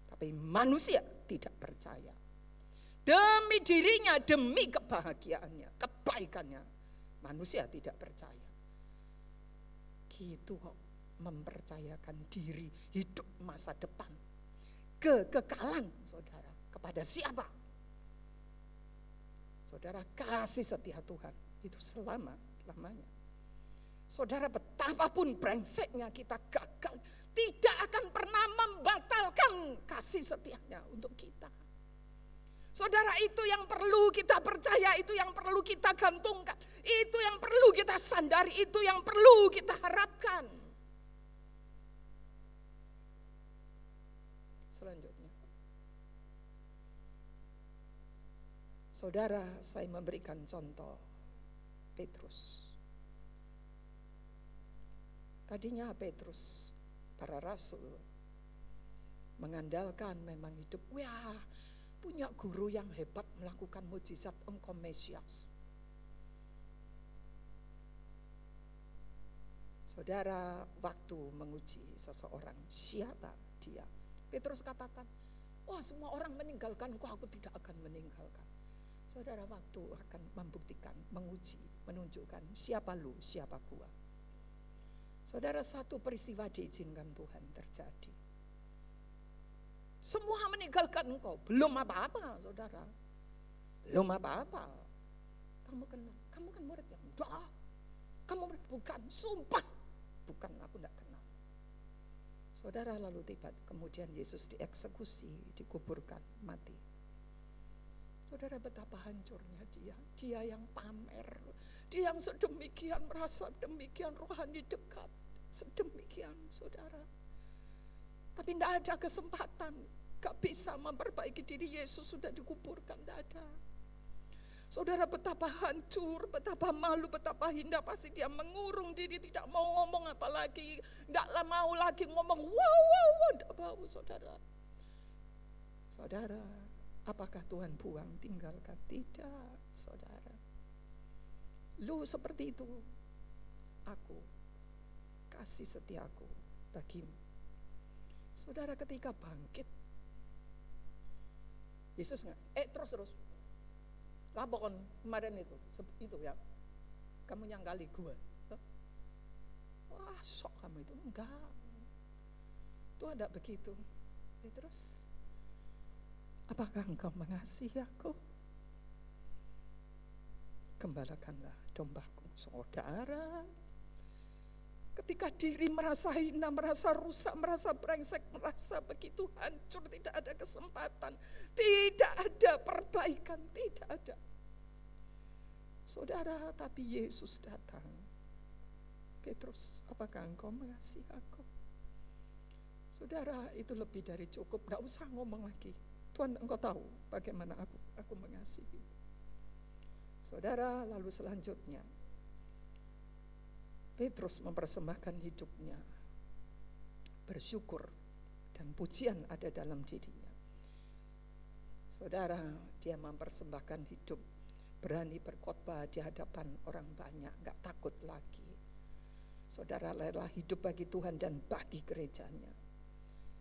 Tapi manusia tidak percaya. Demi dirinya, demi kebahagiaannya, kebaikannya, manusia tidak percaya. Gitu kok, mempercayakan diri, hidup masa depan, kekekalan, saudara, kepada siapa? Saudara, kasih setia Tuhan itu selama-lamanya. Saudara, betapapun brengseknya kita gagal, tidak akan pernah membatalkan kasih setianya untuk kita. Saudara, itu yang perlu kita percaya, itu yang perlu kita gantungkan, itu yang perlu kita sandari, itu yang perlu kita harapkan. Selanjutnya, saudara, saya memberikan contoh Petrus. Tadinya Petrus, para rasul, mengandalkan memang hidup, wah, punya guru yang hebat melakukan mujizat, engkau Mesias. Saudara, waktu menguji seseorang, siapa dia? Petrus katakan, wah, semua orang meninggalkan kau, aku tidak akan meninggalkan. Saudara, waktu akan membuktikan, menguji, menunjukkan siapa lu, siapa gua. Saudara, satu peristiwa diizinkan Tuhan terjadi. Semua meninggalkan engkau, belum apa-apa, saudara. Belum apa-apa. Kamu kenal, kamu kan murid yang udah. Kamu bukan, sumpah. Bukan, aku tidak kenal. Saudara, lalu tiba, kemudian Yesus dieksekusi, dikuburkan, mati. Saudara, betapa hancurnya dia yang pamer, dia yang sedemikian merasa demikian rohani dekat, sedemikian, saudara. Tapi tidak ada kesempatan, gak bisa memperbaiki diri, Yesus sudah dikuburkan, tidak ada. Saudara, betapa hancur, betapa malu, betapa hina, pasti dia mengurung diri, tidak mau ngomong apa lagi, tidak mau lagi ngomong, wow, tidak mau, saudara. Saudara, apakah Tuhan buang, tinggalkan? Tidak, saudara. Lu seperti itu, aku kasih setiaku bagimu. Saudara, ketika bangkit, Yesus nggak, terus lapor kemarin itu ya, kamu nyangkali gue, wah sok kamu itu, enggak, Tuhan tidak begitu. Terus, apakah engkau mengasihi aku? Gembalakanlah dombaku, saudara. Ketika diri merasa hina, merasa rusak, merasa brengsek, merasa begitu hancur, tidak ada kesempatan, tidak ada perbaikan, tidak ada. Saudara, tapi Yesus datang. Petrus, apakah engkau mengasihi aku? Saudara, itu lebih dari cukup, tidak usah ngomong lagi. Tuhan, engkau tahu bagaimana aku mengasihi. Saudara, lalu selanjutnya, Petrus mempersembahkan hidupnya, bersyukur dan pujian ada dalam dirinya. Saudara, dia mempersembahkan hidup, berani berkhotbah di hadapan orang banyak, gak takut lagi. Saudara, rela hidup bagi Tuhan dan bagi gerejanya.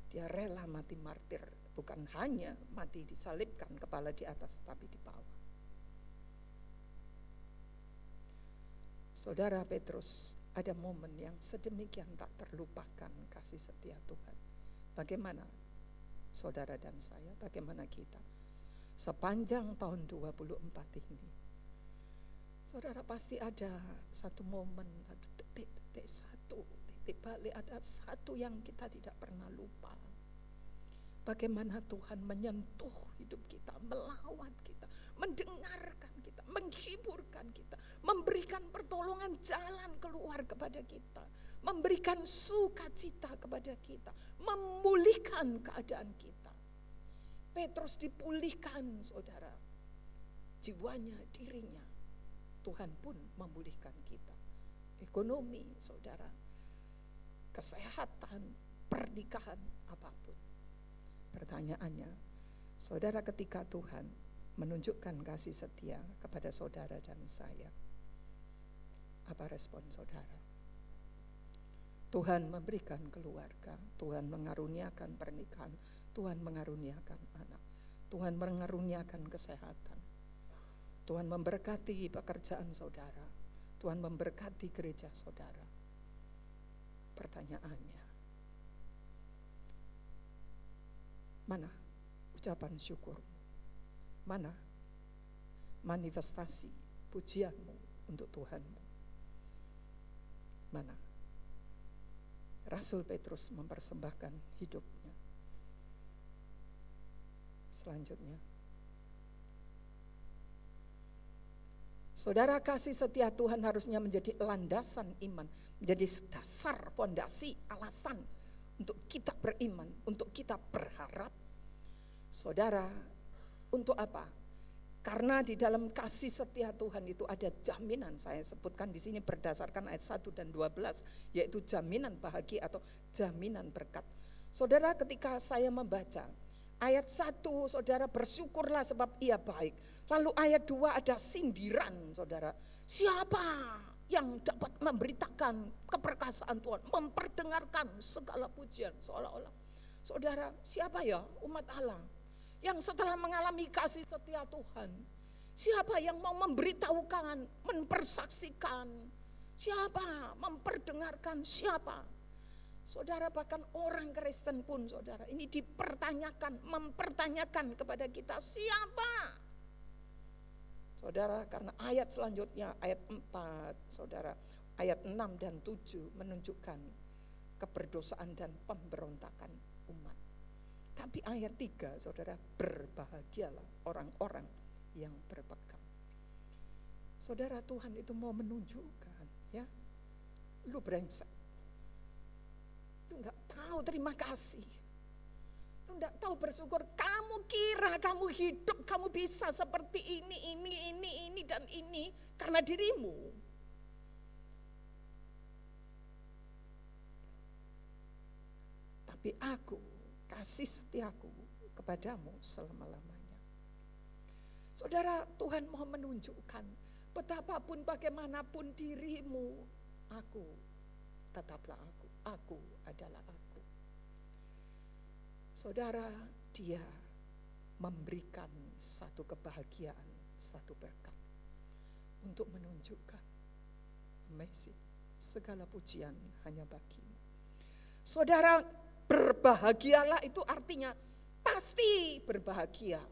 Dia rela mati martir, bukan hanya mati disalibkan kepala di atas, tapi di bawah. Saudara Petrus, ada momen yang sedemikian tak terlupakan kasih setia Tuhan. Bagaimana saudara dan saya, bagaimana kita sepanjang tahun 24 ini? Saudara pasti ada satu momen, satu detik-detik, satu titik balik, ada satu yang kita tidak pernah lupa. Bagaimana Tuhan menyentuh hidup kita, melawat kita, mendengarkan kita, menghiburkan kita, memberikan pertolongan jalan keluar kepada kita, memberikan sukacita kepada kita, memulihkan keadaan kita. Petrus dipulihkan, saudara, jiwanya, dirinya. Tuhan pun memulihkan kita. Ekonomi, saudara, kesehatan, pernikahan, apapun. Pertanyaannya, saudara, ketika Tuhan menunjukkan kasih setia kepada saudara dan saya, apa respon saudara? Tuhan memberikan keluarga, Tuhan mengaruniakan pernikahan, Tuhan mengaruniakan anak, Tuhan mengaruniakan kesehatan, Tuhan memberkati pekerjaan saudara, Tuhan memberkati gereja saudara. Pertanyaannya, mana ucapan syukurmu? Mana manifestasi pujianmu untuk Tuhanmu? Mana? Rasul Petrus mempersembahkan hidupnya. Selanjutnya, saudara, kasih setia Tuhan harusnya menjadi landasan iman, menjadi dasar, fondasi, alasan untuk kita beriman, untuk kita berharap. Saudara, untuk apa? Karena di dalam kasih setia Tuhan itu ada jaminan. Saya sebutkan di sini berdasarkan ayat 1 dan 12, yaitu jaminan bahagia atau jaminan berkat. Saudara, ketika saya membaca ayat 1, saudara, bersyukurlah sebab ia baik. Lalu ayat 2 ada sindiran, saudara. Siapa yang dapat memberitakan keperkasaan Tuhan, memperdengarkan segala pujian, seolah-olah, saudara, siapa ya umat Allah yang setelah mengalami kasih setia Tuhan, siapa yang mau memberitahukan, mempersaksikan, siapa memperdengarkan, siapa? Saudara, bahkan orang Kristen pun, saudara, ini dipertanyakan, mempertanyakan kepada kita, siapa? Saudara, karena ayat selanjutnya, ayat 4, saudara, ayat 6 dan 7 menunjukkan keberdosaan dan pemberontakan umat. Tapi ayat 3, saudara, berbahagialah orang-orang yang berpegang. Saudara, Tuhan itu mau menunjukkan, ya, lu brengsek, lu gak tahu terima kasih, lu gak tahu bersyukur. Kamu kira kamu hidup, kamu bisa seperti ini dan ini karena dirimu. Tapi aku, kasih setiaku kepadamu selama-lamanya. Saudara, Tuhan mau menunjukkan betapapun bagaimanapun dirimu, aku tetaplah aku adalah aku. Saudara, dia memberikan satu kebahagiaan, satu berkat untuk menunjukkan, amazing, segala pujian hanya bagimu. Saudara, berbahagialah itu artinya pasti berbahagia.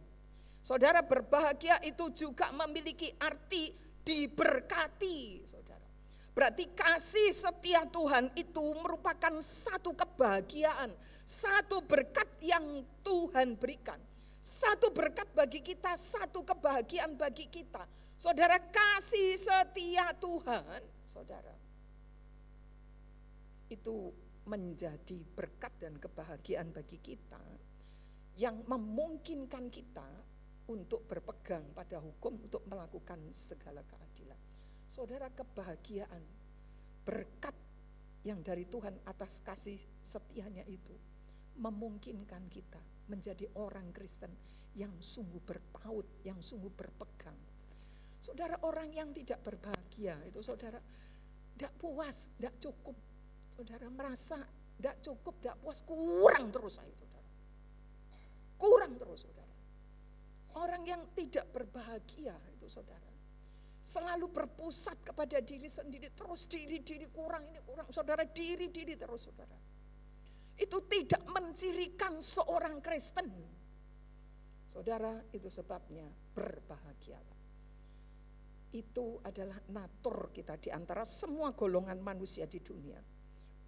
Saudara, berbahagia itu juga memiliki arti diberkati, saudara. Berarti kasih setia Tuhan itu merupakan satu kebahagiaan, satu berkat yang Tuhan berikan. Satu berkat bagi kita, satu kebahagiaan bagi kita. Saudara, kasih setia Tuhan, saudara, itu menjadi berkat dan kebahagiaan bagi kita yang memungkinkan kita untuk berpegang pada hukum, untuk melakukan segala keadilan. Saudara, kebahagiaan, berkat yang dari Tuhan atas kasih setianya itu memungkinkan kita menjadi orang Kristen yang sungguh berpaut, yang sungguh berpegang. Saudara, orang yang tidak berbahagia itu, saudara, tidak puas, tidak cukup. Saudara merasa tidak cukup, tidak puas, kurang terus saya, saudara. Kurang terus, saudara. Orang yang tidak berbahagia itu, saudara, Selalu berpusat kepada diri sendiri, terus diri kurang, ini kurang. Saudara, diri terus saudara. Itu tidak mencirikan seorang Kristen. Saudara, itu sebabnya berbahagialah. Itu adalah natur kita di antara semua golongan manusia di dunia.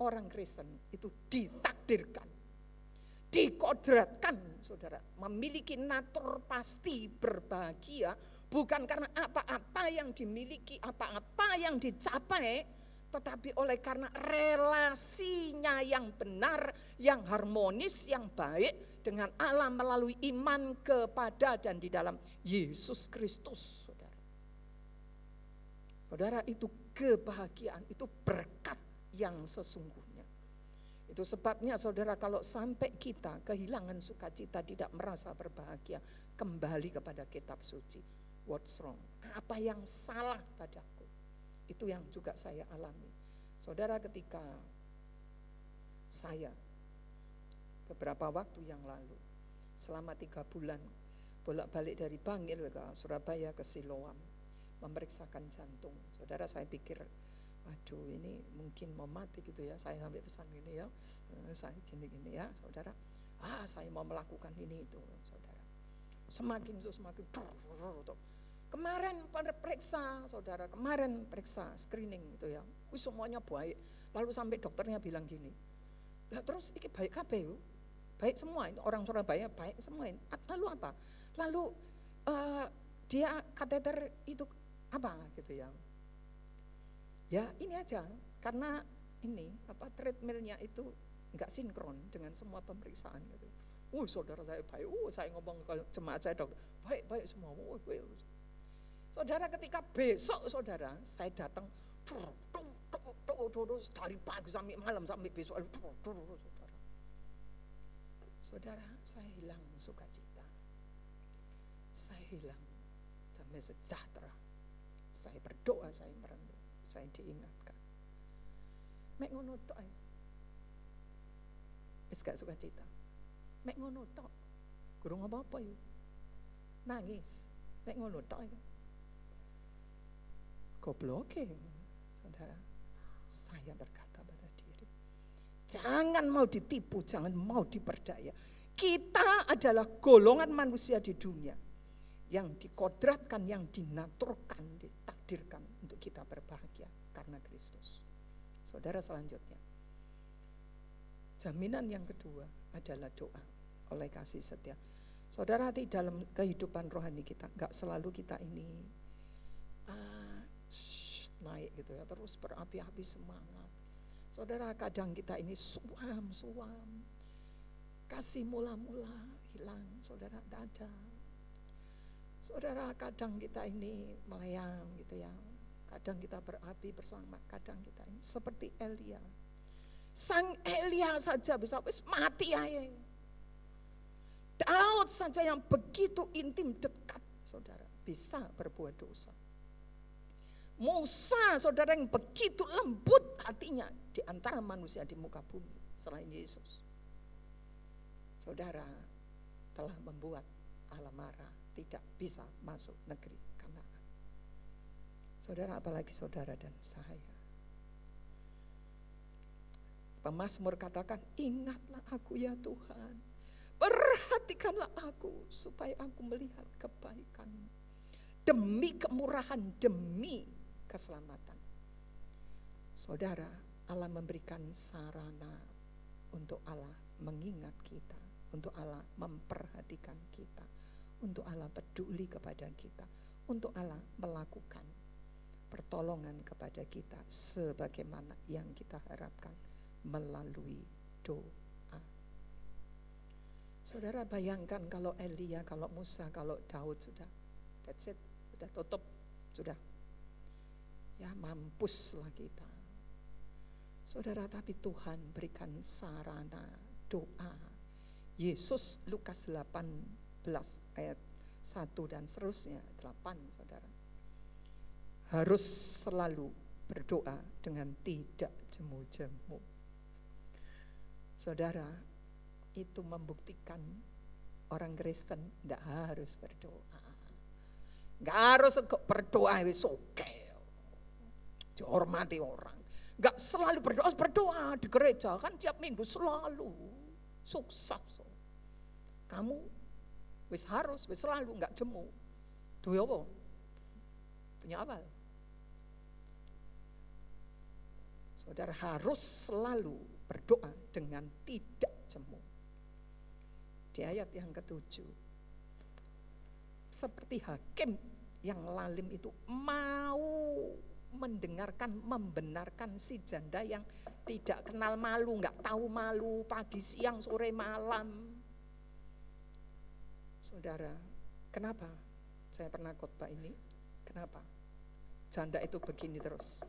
Orang Kristen itu ditakdirkan, dikodratkan, saudara, memiliki natur pasti berbahagia, bukan karena apa-apa yang dimiliki, apa-apa yang dicapai, tetapi oleh karena relasinya yang benar, yang harmonis, yang baik dengan Allah melalui iman kepada dan di dalam Yesus Kristus. Saudara, itu kebahagiaan, itu berkat yang sesungguhnya. Itu sebabnya saudara, kalau sampai kita kehilangan sukacita, tidak merasa berbahagia, kembali kepada kitab suci. What's wrong? Apa yang salah padaku? Itu yang juga saya alami. Saudara, ketika saya beberapa waktu yang lalu, selama 3 bulan, bolak-balik dari Bangil ke Surabaya ke Siloam, memeriksakan jantung. Saudara, saya pikir, aduh ini mungkin mau mati gitu ya. Saya sampai pesan gini ya, saya gini-gini ya saudara. Saya mau melakukan ini itu saudara. Semakin kemarin periksa saudara, kemarin periksa screening itu ya, semuanya baik. Lalu sampai dokternya bilang gini, ya terus ini baik kabeh, baik semua, orang Surabaya baik semua. Lalu apa? Lalu dia kateter itu apa gitu ya? Ya ini aja, karena ini treadmillnya itu enggak sinkron dengan semua pemeriksaan gitu. Saudara saya baik, saya ngomong ke jemaat saya, dok, baik semua. Baik. Saudara, ketika besok saudara saya datang, dari pagi sampai malam sampai besok, saudara, saya hilang sukacita, saya hilang damai sejahtera. Saya berdoa, saya merenung, saya diingatkan. Mek ngono tok ae. Wis gak sukacita. Mek ngono tok. Gurung apa-apa yo. Nangis. Mek ngono tok ae. Gobloke, saudara. Saya berkata pada diri, jangan mau ditipu, jangan mau diperdaya. Kita adalah golongan manusia di dunia yang dikodratkan, yang dinaturkan, ditakdirkan untuk kita berbahagia karena Kristus. Saudara, selanjutnya, jaminan yang kedua adalah doa oleh kasih setia. Saudara, di dalam kehidupan rohani kita, gak selalu kita ini naik gitu ya, terus berapi-api semangat. Saudara, kadang kita ini suam, kasih mula-mula hilang, saudara, tidak ada. Saudara, kadang kita ini melayang gitu ya, kadang kita berapi bersama, kadang kita ini seperti Elia. Sang Elia saja bisa mati aja. Daud saja yang begitu intim dekat, saudara, bisa berbuat dosa. Musa, saudara, yang begitu lembut hatinya di antara manusia di muka bumi selain Yesus. Saudara, telah membuat Allah marah, tidak bisa masuk negeri Kanaan. Saudara, apalagi saudara dan saya. Pemazmur katakan, ingatlah aku ya Tuhan, perhatikanlah aku supaya aku melihat kebaikan, demi kemurahan, demi keselamatan. Saudara, Allah memberikan sarana untuk Allah mengingat kita, untuk Allah memperhatikan kita, untuk Allah peduli kepada kita, untuk Allah melakukan pertolongan kepada kita sebagaimana yang kita harapkan melalui doa. Saudara, bayangkan kalau Elia, kalau Musa, kalau Daud sudah, that's it, sudah tutup, sudah. Ya mampuslah kita. Saudara, tapi Tuhan berikan sarana doa. Yesus Lukas 18 ayat 1 dan seterusnya 8, saudara. Harus selalu berdoa dengan tidak jemu-jemu. Saudara, itu membuktikan orang Kristen tidak harus berdoa. Nggak harus berdoa wis oke. Dihormati orang. Nggak selalu berdoa di gereja kan tiap minggu selalu sukses. Kamu wis selalu nggak jemu. Duwe apa? Punya apa? Saudara harus selalu berdoa dengan tidak jemu. Di ayat yang ke-7, seperti hakim yang lalim itu mau mendengarkan, membenarkan si janda yang tidak kenal malu, nggak tahu malu, pagi, siang, sore, malam. Saudara, kenapa saya pernah khotbah ini? Kenapa? Janda itu begini terus.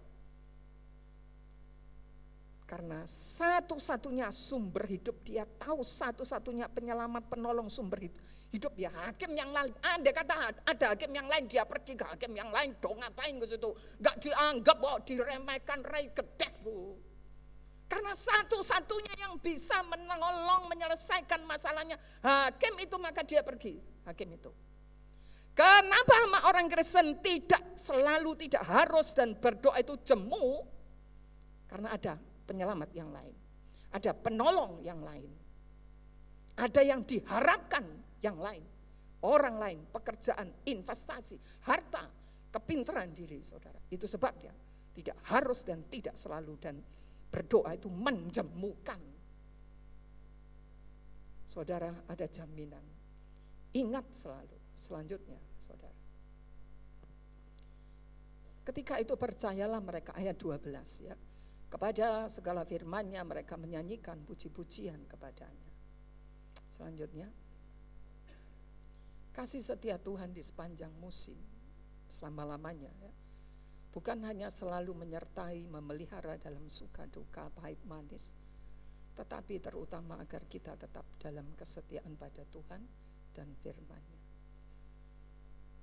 Karena satu-satunya sumber hidup, dia tahu satu-satunya penyelamat, penolong sumber hidup ya hakim yang lain. Andai kata ada hakim yang lain, dia pergi ke hakim yang lain, dong ngapain ke situ? Gak dianggap, diremehkan, rai gedek bu. Karena satu-satunya yang bisa menolong, menyelesaikan masalahnya hakim itu, maka dia pergi, hakim itu. Kenapa sama orang Kristen tidak harus dan berdoa itu jemu? Karena ada penyelamat yang lain, ada penolong yang lain, ada yang diharapkan yang lain, orang lain, pekerjaan, investasi, harta, kepintaran diri saudara. Itu sebabnya tidak harus dan tidak selalu, dan berdoa itu menjemukan. Saudara, ada jaminan. Ingat selalu, selanjutnya saudara. Ketika itu percayalah mereka, ayat 12 ya. Kepada segala firman-Nya mereka menyanyikan puji-pujian kepadanya. Selanjutnya, kasih setia Tuhan di sepanjang musim, selama-lamanya ya. Bukan hanya selalu menyertai, memelihara dalam suka duka, pahit manis, tetapi terutama agar kita tetap dalam kesetiaan pada Tuhan dan firman-Nya.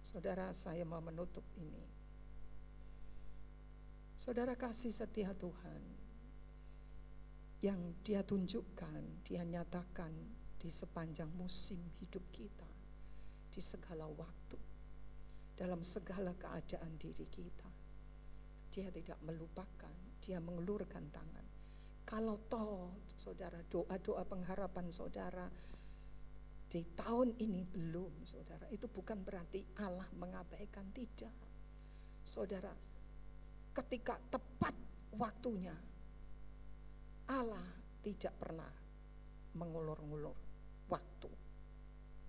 Saudara, saya mau menutup ini. Saudara, kasih setia Tuhan yang Dia tunjukkan, Dia nyatakan di sepanjang musim hidup kita, di segala waktu, dalam segala keadaan diri kita. Dia tidak melupakan, Dia mengulurkan tangan. Kalau toh saudara, doa-doa pengharapan saudara di tahun ini belum, saudara, itu bukan berarti Allah mengabaikan, tidak. Saudara, ketika tepat waktunya, Allah tidak pernah mengulur-ngulur waktu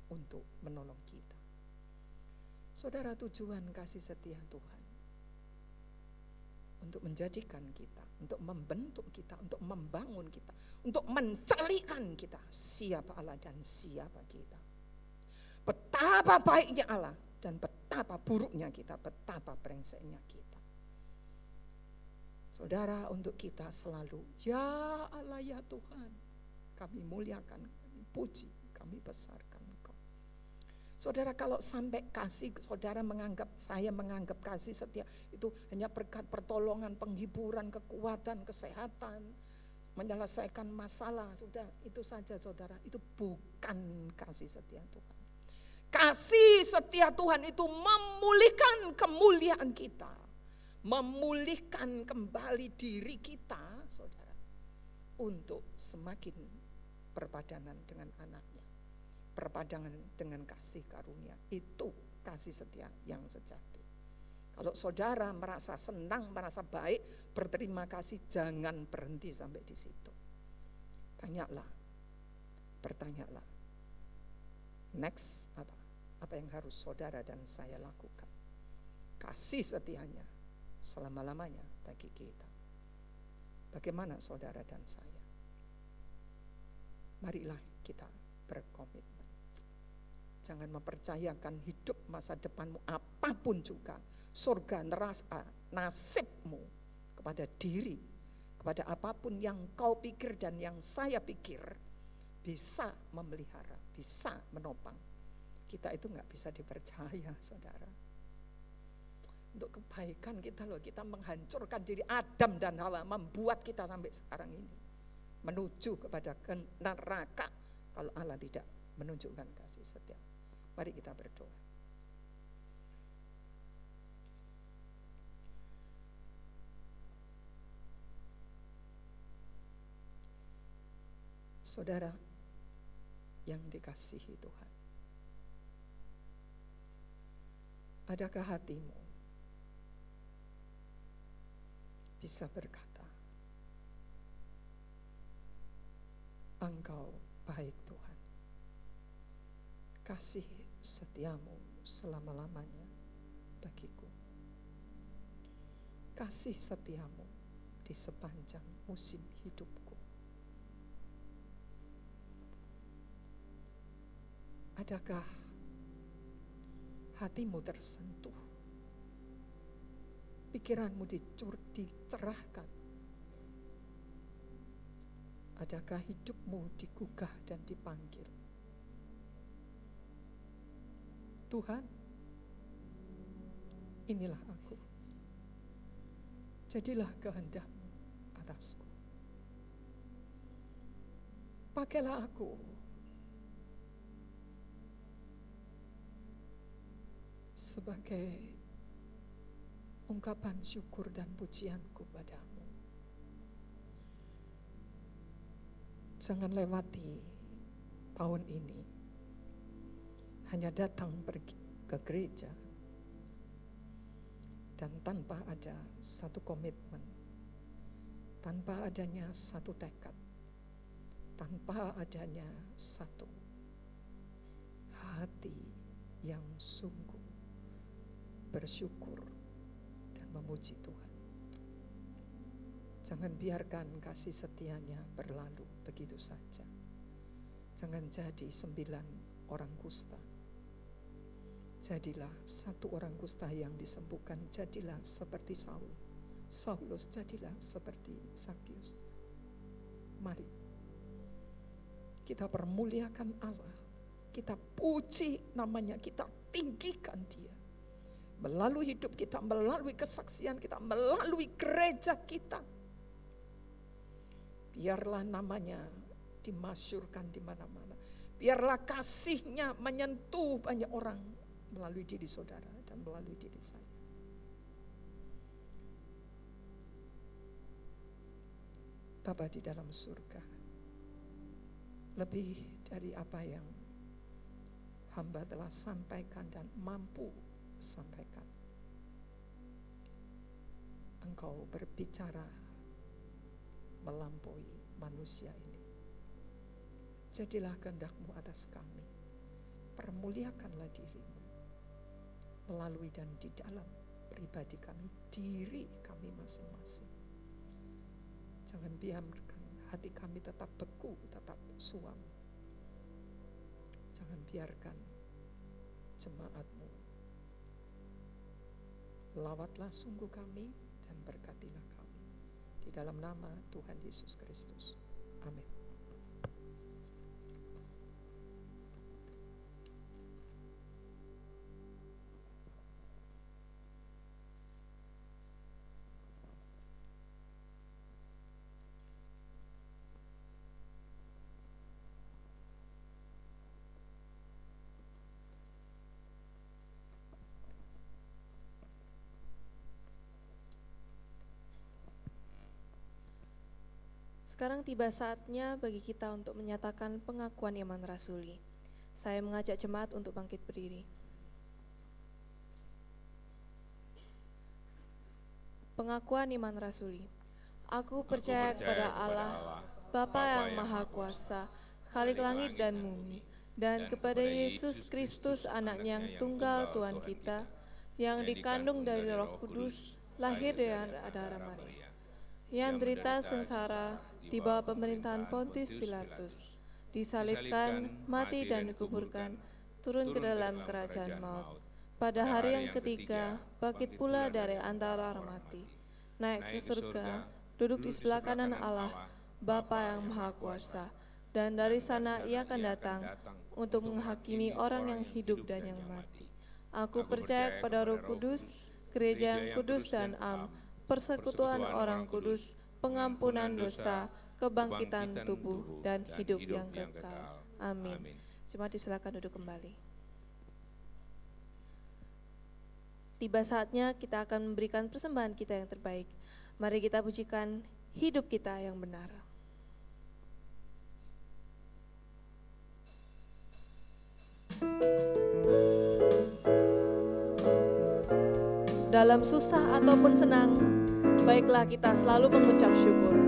untuk menolong kita. Saudara, tujuan kasih setia Tuhan untuk menjadikan kita, untuk membentuk kita, untuk membangun kita, untuk mencalikan kita siapa Allah dan siapa kita. Betapa baiknya Allah dan betapa buruknya kita, betapa brengseknya kita. Saudara, untuk kita selalu, ya Allah ya Tuhan, kami muliakan, kami puji, kami besarkan Engkau. Saudara, kalau sampai kasih, saudara menganggap, saya menganggap kasih setia itu hanya berkat pertolongan, penghiburan, kekuatan, kesehatan, menyelesaikan masalah, sudah itu saja saudara, itu bukan kasih setia Tuhan. Kasih setia Tuhan itu memulihkan kemuliaan kita, memulihkan kembali diri kita, saudara, untuk semakin berpadanan dengan anaknya, berpadanan dengan kasih karunia. Itu kasih setia yang sejati. Kalau saudara merasa senang, merasa baik, berterima kasih, jangan berhenti sampai di situ. Bertanyalah, next apa yang harus saudara dan saya lakukan? Kasih setianya selama-lamanya bagi kita. Bagaimana saudara dan saya? Marilah kita berkomitmen. Jangan mempercayakan hidup masa depanmu apapun juga, surga, neraka, nasibmu kepada diri, kepada apapun yang kau pikir dan yang saya pikir bisa memelihara, bisa menopang. Kita itu gak bisa dipercaya, saudara. Untuk kebaikan kita loh, kita menghancurkan diri Adam dan Hawa, membuat kita sampai sekarang ini menuju kepada neraka kalau Allah tidak menunjukkan kasih setia. Mari kita berdoa. Saudara yang dikasihi Tuhan, adakah hatimu bisa berkata, Engkau baik Tuhan, kasih setiamu selama-lamanya bagiku, kasih setiamu di sepanjang musim hidupku. Adakah hatimu tersentuh, pikiranmu dicerahkan? Adakah hidupmu digugah dan dipanggil? Tuhan, inilah aku, jadilah kehendak-Mu atasku. Pakailah aku sebagai ungkapan syukur dan pujianku padamu. Jangan lewati tahun ini hanya datang pergi ke gereja dan tanpa ada satu komitmen, tanpa adanya satu tekad, tanpa adanya satu hati yang sungguh bersyukur dan memuji Tuhan. Jangan biarkan kasih setianya berlalu begitu saja. Jangan jadi 9 orang kusta. Jadilah 1 orang kusta yang disembuhkan. Jadilah seperti Saulus jadilah seperti Zakius. Mari kita permuliakan Allah, kita puji namanya, kita tinggikan Dia melalui hidup kita, melalui kesaksian kita, melalui gereja kita. Biarlah namanya dimasyurkan di mana-mana. Biarlah kasih-Nya menyentuh banyak orang melalui diri saudara dan melalui diri saya. Bapa di dalam surga, lebih dari apa yang hamba telah sampaikan dan mampu sampaikan, Engkau berbicara melampaui manusia ini. Jadilah kehendak-Mu atas kami. Permuliakanlah diri-Mu melalui dan di dalam pribadi kami, diri kami masing-masing. Jangan biarkan hati kami tetap beku, tetap suam. Jangan biarkan jemaat-Mu. Lawatlah sungguh kami dan berkatilah kami. Di dalam nama Tuhan Yesus Kristus. Amin. Sekarang tiba saatnya bagi kita untuk menyatakan pengakuan iman rasuli. Saya mengajak jemaat untuk bangkit berdiri. Pengakuan iman rasuli. Aku percaya kepada Allah, Bapa yang Maha Kuasa, Khalik langit dan bumi, dan kepada Yesus Kristus, Anak-Nya yang tunggal Tuhan kita, yang dikandung dari Roh Kudus, lahir dari darah Maria, yang derita sengsara di bawah pemerintahan Pontius Pilatus, disalibkan, mati dan dikuburkan, turun ke dalam kerajaan maut. Pada hari yang ketiga, bangkit pula dari antara orang mati, naik ke surga, duduk di sebelah kanan Allah, Bapa yang Maha Kuasa, dan dari sana Ia akan datang untuk menghakimi orang yang hidup dan yang mati. Aku percaya kepada Roh Kudus, gereja yang kudus dan am, persekutuan orang kudus, pengampunan dosa, kebangkitan tubuh, dan hidup yang kekal. Amin. Jemaat disilakan duduk kembali. Tiba saatnya kita akan memberikan persembahan kita yang terbaik. Mari kita pujikan hidup kita yang benar. dalam susah ataupun senang, baiklah kita selalu mengucap syukur.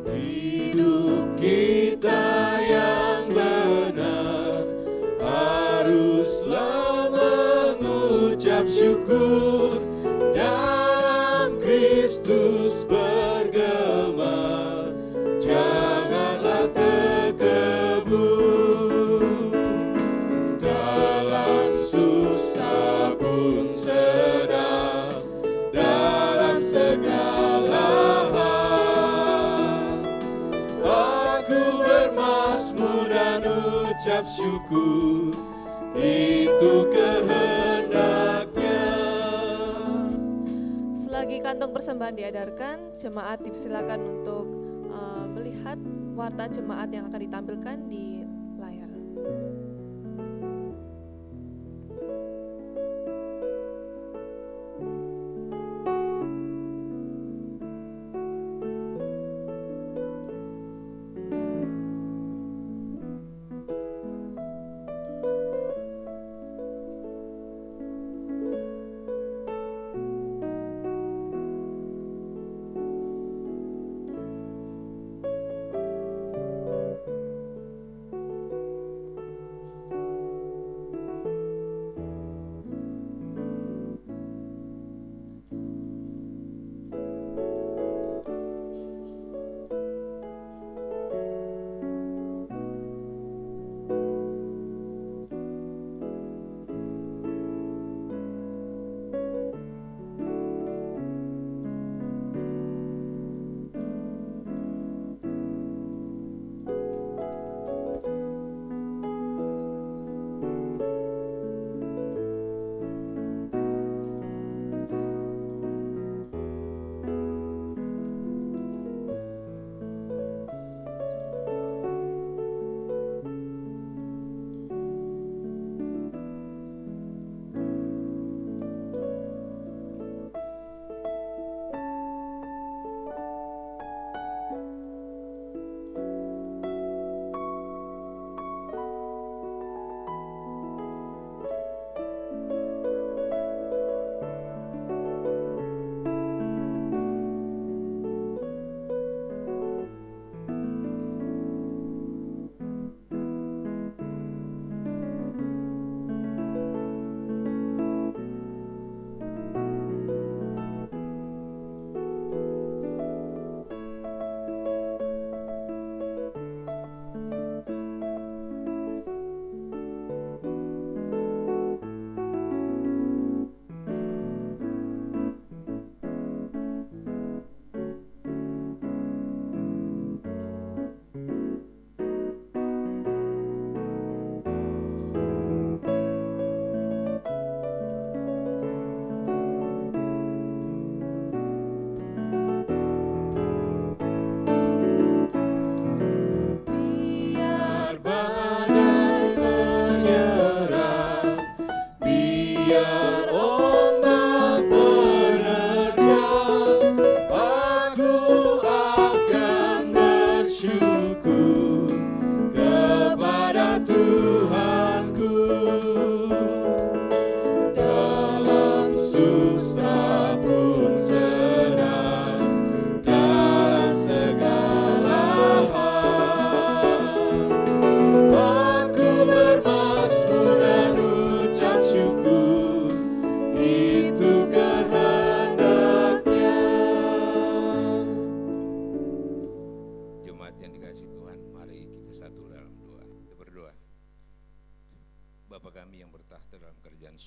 Hidup kita yang benar haruslah mengucap syukur, dalam Kristus bergema, janganlah terkebun. Dalam susah pun senang, dalam segala hal aku bermazmur dan ucap syukur, itu kehendaknya. Selagi kantong persembahan diedarkan, jemaat dipersilakan untuk melihat warta jemaat yang akan ditampilkan di layar.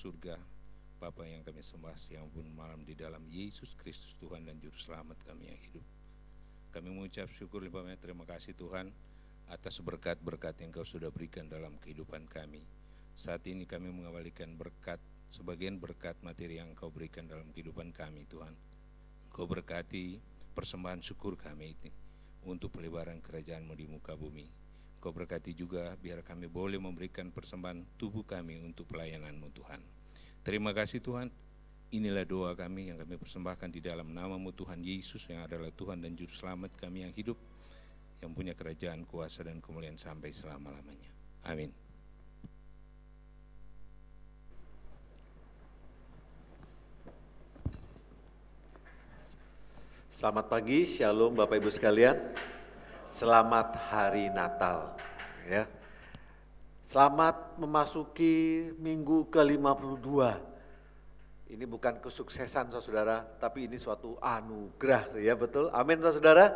surga, Bapa yang kami sembah siang pun malam di dalam Yesus Kristus Tuhan dan Juru Selamat kami yang hidup. Kami mengucap syukur limpahnya terima kasih Tuhan atas berkat-berkat yang Kau sudah berikan dalam kehidupan kami. Saat ini kami mengawalikan berkat, sebagian berkat materi yang Kau berikan dalam kehidupan kami Tuhan. Kau berkati persembahan syukur kami ini untuk pelebaran kerajaan-Mu di muka bumi. Kau berkati juga biar kami boleh memberikan persembahan tubuh kami untuk pelayanan-Mu Tuhan. Terima kasih Tuhan, Inilah doa kami yang kami persembahkan di dalam nama-Mu Tuhan Yesus yang adalah Tuhan dan Juru Selamat kami yang hidup, yang punya kerajaan, kuasa, dan kemuliaan sampai selama-lamanya. Amin. Selamat pagi, Shalom Bapak Ibu sekalian. Selamat Hari Natal. Ya. Selamat memasuki minggu ke-52. Ini bukan kesuksesan saudara, tapi ini suatu anugerah, ya betul? Amin saudara.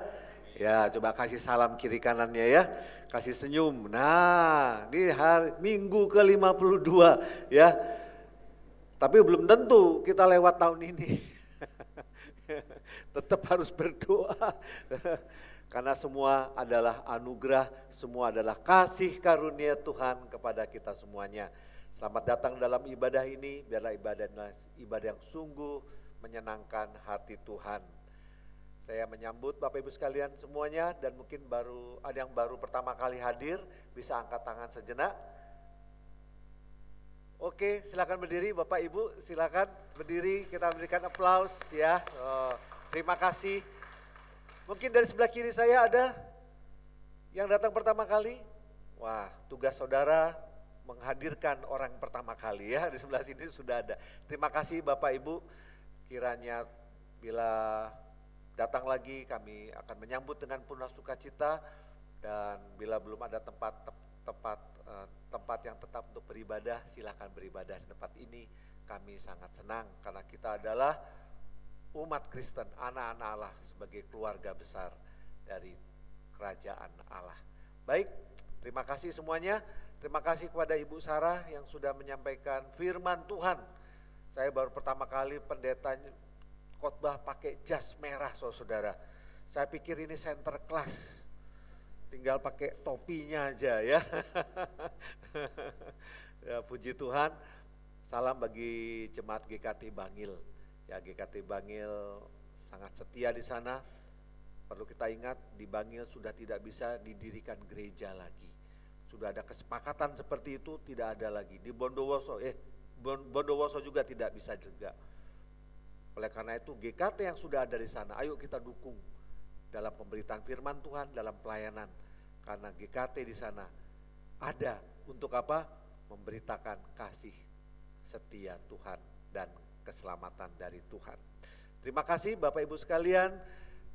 Ya, coba kasih salam kiri kanannya ya, kasih senyum. Nah, ini minggu ke-52 ya. Tapi belum tentu kita lewat tahun ini. Tetap harus berdoa. Karena semua adalah anugerah, semua adalah kasih karunia Tuhan kepada kita semuanya. Selamat datang dalam ibadah ini, biarlah ibadah yang sungguh menyenangkan hati Tuhan. Saya menyambut Bapak Ibu sekalian semuanya, dan mungkin ada yang baru pertama kali hadir, bisa angkat tangan sejenak. Oke, silakan berdiri Bapak Ibu, silakan berdiri, kita berikan aplaus ya. Terima kasih. Mungkin dari sebelah kiri saya ada yang datang pertama kali. Wah, tugas saudara menghadirkan orang pertama kali ya, di sebelah sini sudah ada. Terima kasih Bapak Ibu, kiranya bila datang lagi kami akan menyambut dengan penuh sukacita, dan bila belum ada tempat yang tetap untuk beribadah, silakan beribadah di tempat ini. Kami sangat senang karena kita adalah umat Kristen, anak-anak Allah sebagai keluarga besar dari kerajaan Allah. Baik, terima kasih semuanya. Terima kasih kepada Ibu Sarah yang sudah menyampaikan firman Tuhan. Saya baru pertama kali pendetanya khotbah pakai jas merah saudara. Saya pikir ini center class, tinggal pakai topinya aja ya. Ya, puji Tuhan. Salam bagi jemaat GKT Bangil. Ya, GKT Bangil sangat setia di sana. Perlu kita ingat, di Bangil sudah tidak bisa didirikan gereja lagi. Sudah ada kesepakatan seperti itu, tidak ada lagi. Di Bondowoso juga tidak bisa juga. Oleh karena itu GKT yang sudah ada di sana, ayo kita dukung dalam pemberitaan firman Tuhan, dalam pelayanan. Karena GKT di sana ada untuk apa? Memberitakan kasih setia Tuhan dan keselamatan dari Tuhan. Terima kasih Bapak Ibu sekalian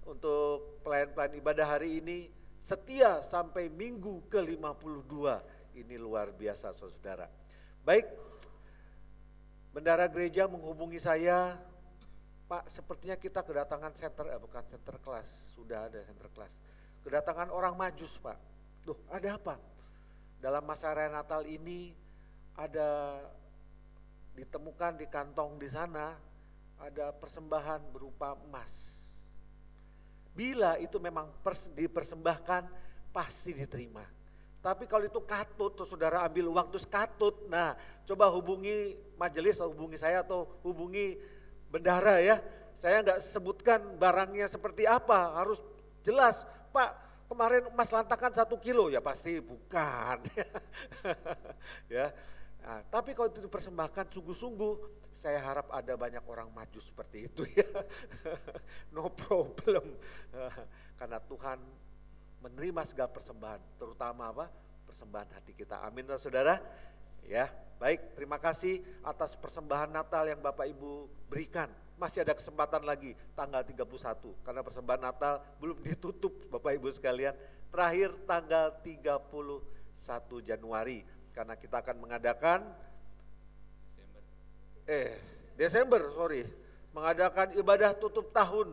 untuk pelayan-pelayan ibadah hari ini. Setia sampai minggu ke-52, ini luar biasa saudara. Baik, bendara gereja menghubungi saya, Pak sepertinya kita kedatangan bukan center class, sudah ada center class. Kedatangan orang Majus Pak. Loh, ada apa? Dalam masa raya Natal ini ada ditemukan di kantong di sana, ada persembahan berupa emas. Bila itu memang dipersembahkan, pasti diterima. Tapi kalau itu katut, saudara ambil uang terus katut, nah coba hubungi majelis, atau hubungi saya, atau hubungi bendara ya. Saya nggak sebutkan barangnya seperti apa, harus jelas, Pak kemarin emas lantakan 1 kilo, ya pasti bukan. Ya. Nah, tapi kalau itu dipersembahkan sungguh-sungguh, saya harap ada banyak orang maju seperti itu ya. No problem. Karena Tuhan menerima segala persembahan, terutama apa? Persembahan hati kita. Amin saudara. Ya, baik, terima kasih atas persembahan Natal yang Bapak Ibu berikan. Masih ada kesempatan lagi tanggal 31 karena persembahan Natal belum ditutup Bapak Ibu sekalian. Terakhir tanggal 31 Januari karena kita akan mengadakan Desember, mengadakan ibadah tutup tahun.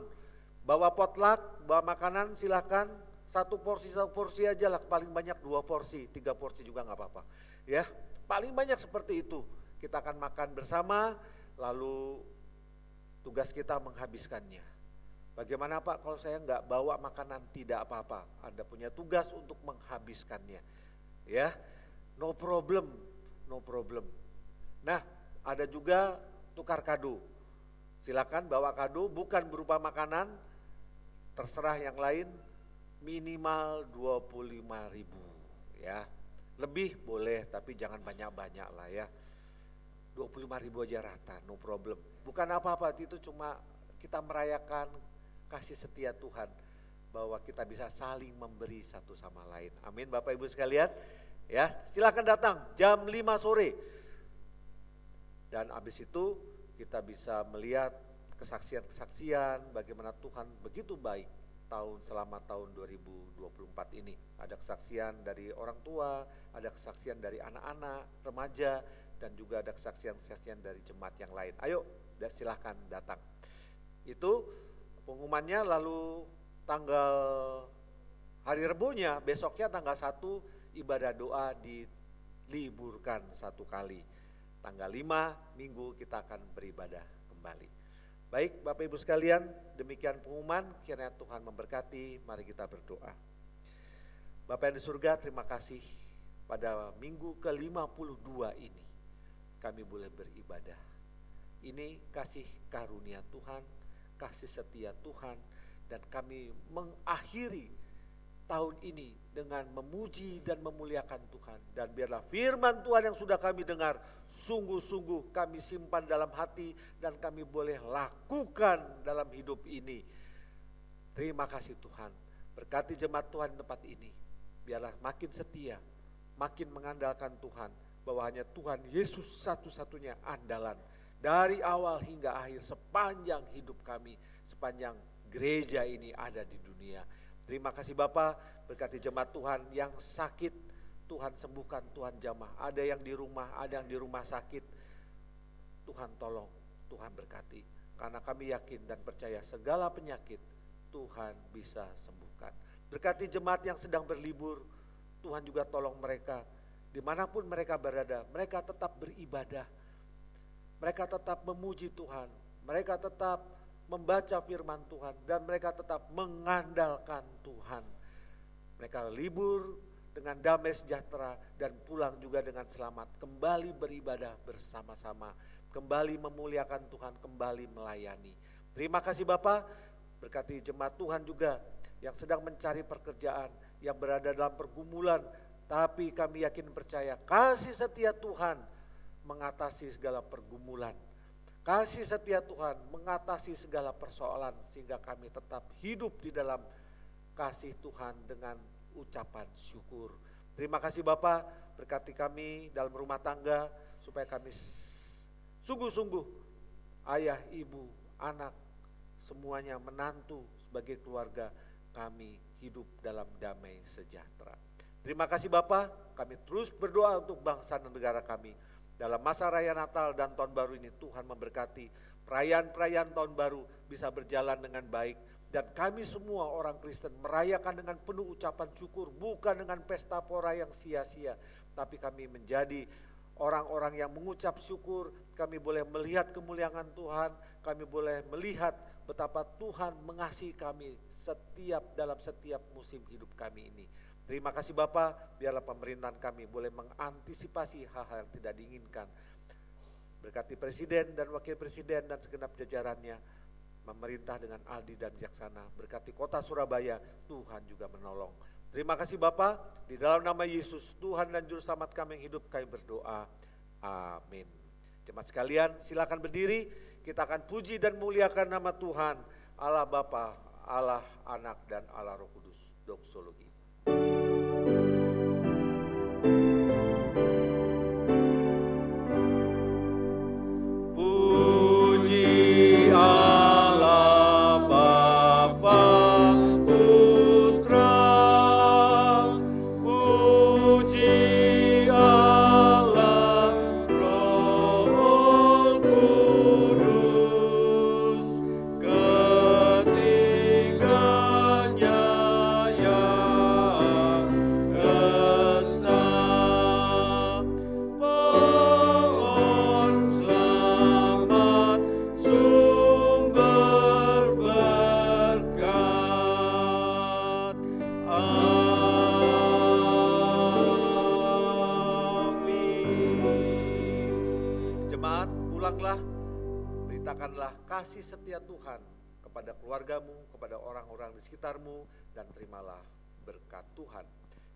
Bawa potluck, bawa makanan silakan, satu porsi aja lah, paling banyak 2 porsi, 3 porsi juga nggak apa-apa. Ya, paling banyak seperti itu. Kita akan makan bersama, lalu tugas kita menghabiskannya. Bagaimana Pak kalau saya nggak bawa makanan? Tidak apa-apa, Anda punya tugas untuk menghabiskannya. Ya, no problem. Nah, ada juga tukar kado. Silakan bawa kado, bukan berupa makanan, terserah yang lain, minimal 25.000 ya. Lebih boleh tapi jangan banyak-banyak lah ya. 25.000 aja rata, no problem. Bukan apa-apa, itu cuma kita merayakan kasih setia Tuhan, bahwa kita bisa saling memberi satu sama lain. Amin Bapak Ibu sekalian. Ya, silakan datang jam 5 sore. Dan habis itu kita bisa melihat kesaksian-kesaksian bagaimana Tuhan begitu baik selama tahun 2024 ini. Ada kesaksian dari orang tua, ada kesaksian dari anak-anak, remaja, dan juga ada kesaksian-kesaksian dari jemaat yang lain. Ayo, silahkan datang. Itu pengumumannya. Lalu tanggal hari Rebunya, besoknya tanggal 1 ibadah doa diliburkan 1 kali. Tanggal 5 Minggu kita akan beribadah kembali. Baik Bapak Ibu sekalian, demikian pengumuman, kiranya Tuhan memberkati, mari kita berdoa. Bapak yang di surga, terima kasih pada minggu ke-52 ini kami boleh beribadah. Ini kasih karunia Tuhan, kasih setia Tuhan, dan kami mengakhiri tahun ini dengan memuji dan memuliakan Tuhan. Dan biarlah firman Tuhan yang sudah kami dengar sungguh-sungguh kami simpan dalam hati dan kami boleh lakukan dalam hidup ini. Terima kasih Tuhan. Berkati jemaat Tuhan di tempat ini. Biarlah makin setia, makin mengandalkan Tuhan, bahwa hanya Tuhan Yesus satu-satunya andalan dari awal hingga akhir sepanjang hidup kami, sepanjang gereja ini ada di dunia. Terima kasih Bapak, berkati jemaat Tuhan yang sakit, Tuhan sembuhkan, Tuhan jamah. Ada yang di rumah, ada yang di rumah sakit, Tuhan tolong, Tuhan berkati. Karena kami yakin dan percaya segala penyakit Tuhan bisa sembuhkan. Berkati jemaat yang sedang berlibur, Tuhan juga tolong mereka. Dimanapun mereka berada, mereka tetap beribadah. Mereka tetap memuji Tuhan. Mereka tetap membaca firman Tuhan. Dan mereka tetap mengandalkan Tuhan. Mereka libur dengan damai sejahtera dan pulang juga dengan selamat. Kembali beribadah bersama-sama. Kembali memuliakan Tuhan, kembali melayani. Terima kasih Bapak. Berkati jemaat Tuhan juga yang sedang mencari pekerjaan, yang berada dalam pergumulan. Tapi kami yakin percaya kasih setia Tuhan mengatasi segala pergumulan. Kasih setia Tuhan mengatasi segala persoalan sehingga kami tetap hidup di dalam kasih Tuhan dengan ucapan syukur. Terima kasih Bapak, berkati kami dalam rumah tangga supaya kami sungguh-sungguh ayah, ibu, anak, semuanya menantu sebagai keluarga kami hidup dalam damai sejahtera. Terima kasih Bapak, kami terus berdoa untuk bangsa dan negara kami. Dalam masa raya Natal dan Tahun Baru ini Tuhan memberkati perayaan-perayaan Tahun Baru bisa berjalan dengan baik. Dan kami semua orang Kristen merayakan dengan penuh ucapan syukur, bukan dengan pesta pora yang sia-sia. Tapi kami menjadi orang-orang yang mengucap syukur, kami boleh melihat kemuliaan Tuhan, kami boleh melihat betapa Tuhan mengasihi kami dalam setiap musim hidup kami ini. Terima kasih Bapak, biarlah pemerintahan kami boleh mengantisipasi hal-hal yang tidak diinginkan. Berkati Presiden dan Wakil Presiden dan segenap jajarannya, memerintah dengan adil dan bijaksana. Berkati kota Surabaya, Tuhan juga menolong. Terima kasih Bapak, di dalam nama Yesus, Tuhan dan Juru Selamat kami yang hidup, kami berdoa. Amin. Jemaat sekalian, silakan berdiri, kita akan puji dan muliakan nama Tuhan, Allah Bapa, Allah Anak, dan Allah Roh Kudus. Doksologi. Puji Allah Bapa Putra, puji Allah Roh Kudus, ketiganya yang esa. Pohon selamat sumber berkat. Amin. Jemaat, pulanglah, beritakanlah kasih setia Tuhan kepada keluargamu, kepada orang-orang di sekitarmu, dan terimalah berkat Tuhan.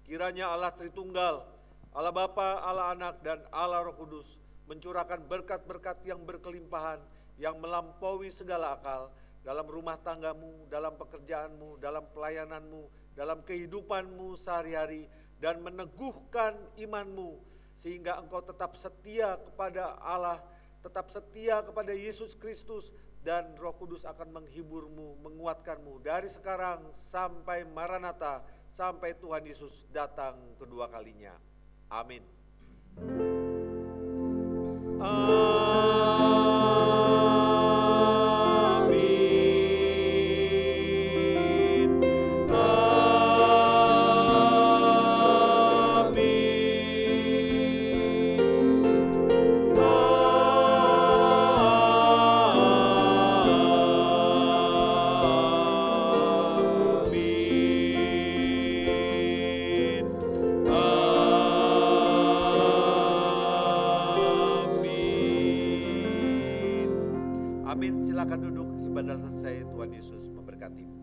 Kiranya Allah Tritunggal, Allah Bapa, Allah Anak, dan Allah Roh Kudus mencurahkan berkat-berkat yang berkelimpahan, yang melampaui segala akal, dalam rumah tanggamu, dalam pekerjaanmu, dalam pelayananmu, dalam kehidupanmu sehari-hari, dan meneguhkan imanmu, sehingga engkau tetap setia kepada Allah, tetap setia kepada Yesus Kristus, dan Roh Kudus akan menghiburmu, menguatkanmu dari sekarang sampai Maranatha, sampai Tuhan Yesus datang kedua kalinya. Amin. Amin. Silakan duduk, ibadah selesai. Tuhan Yesus memberkati.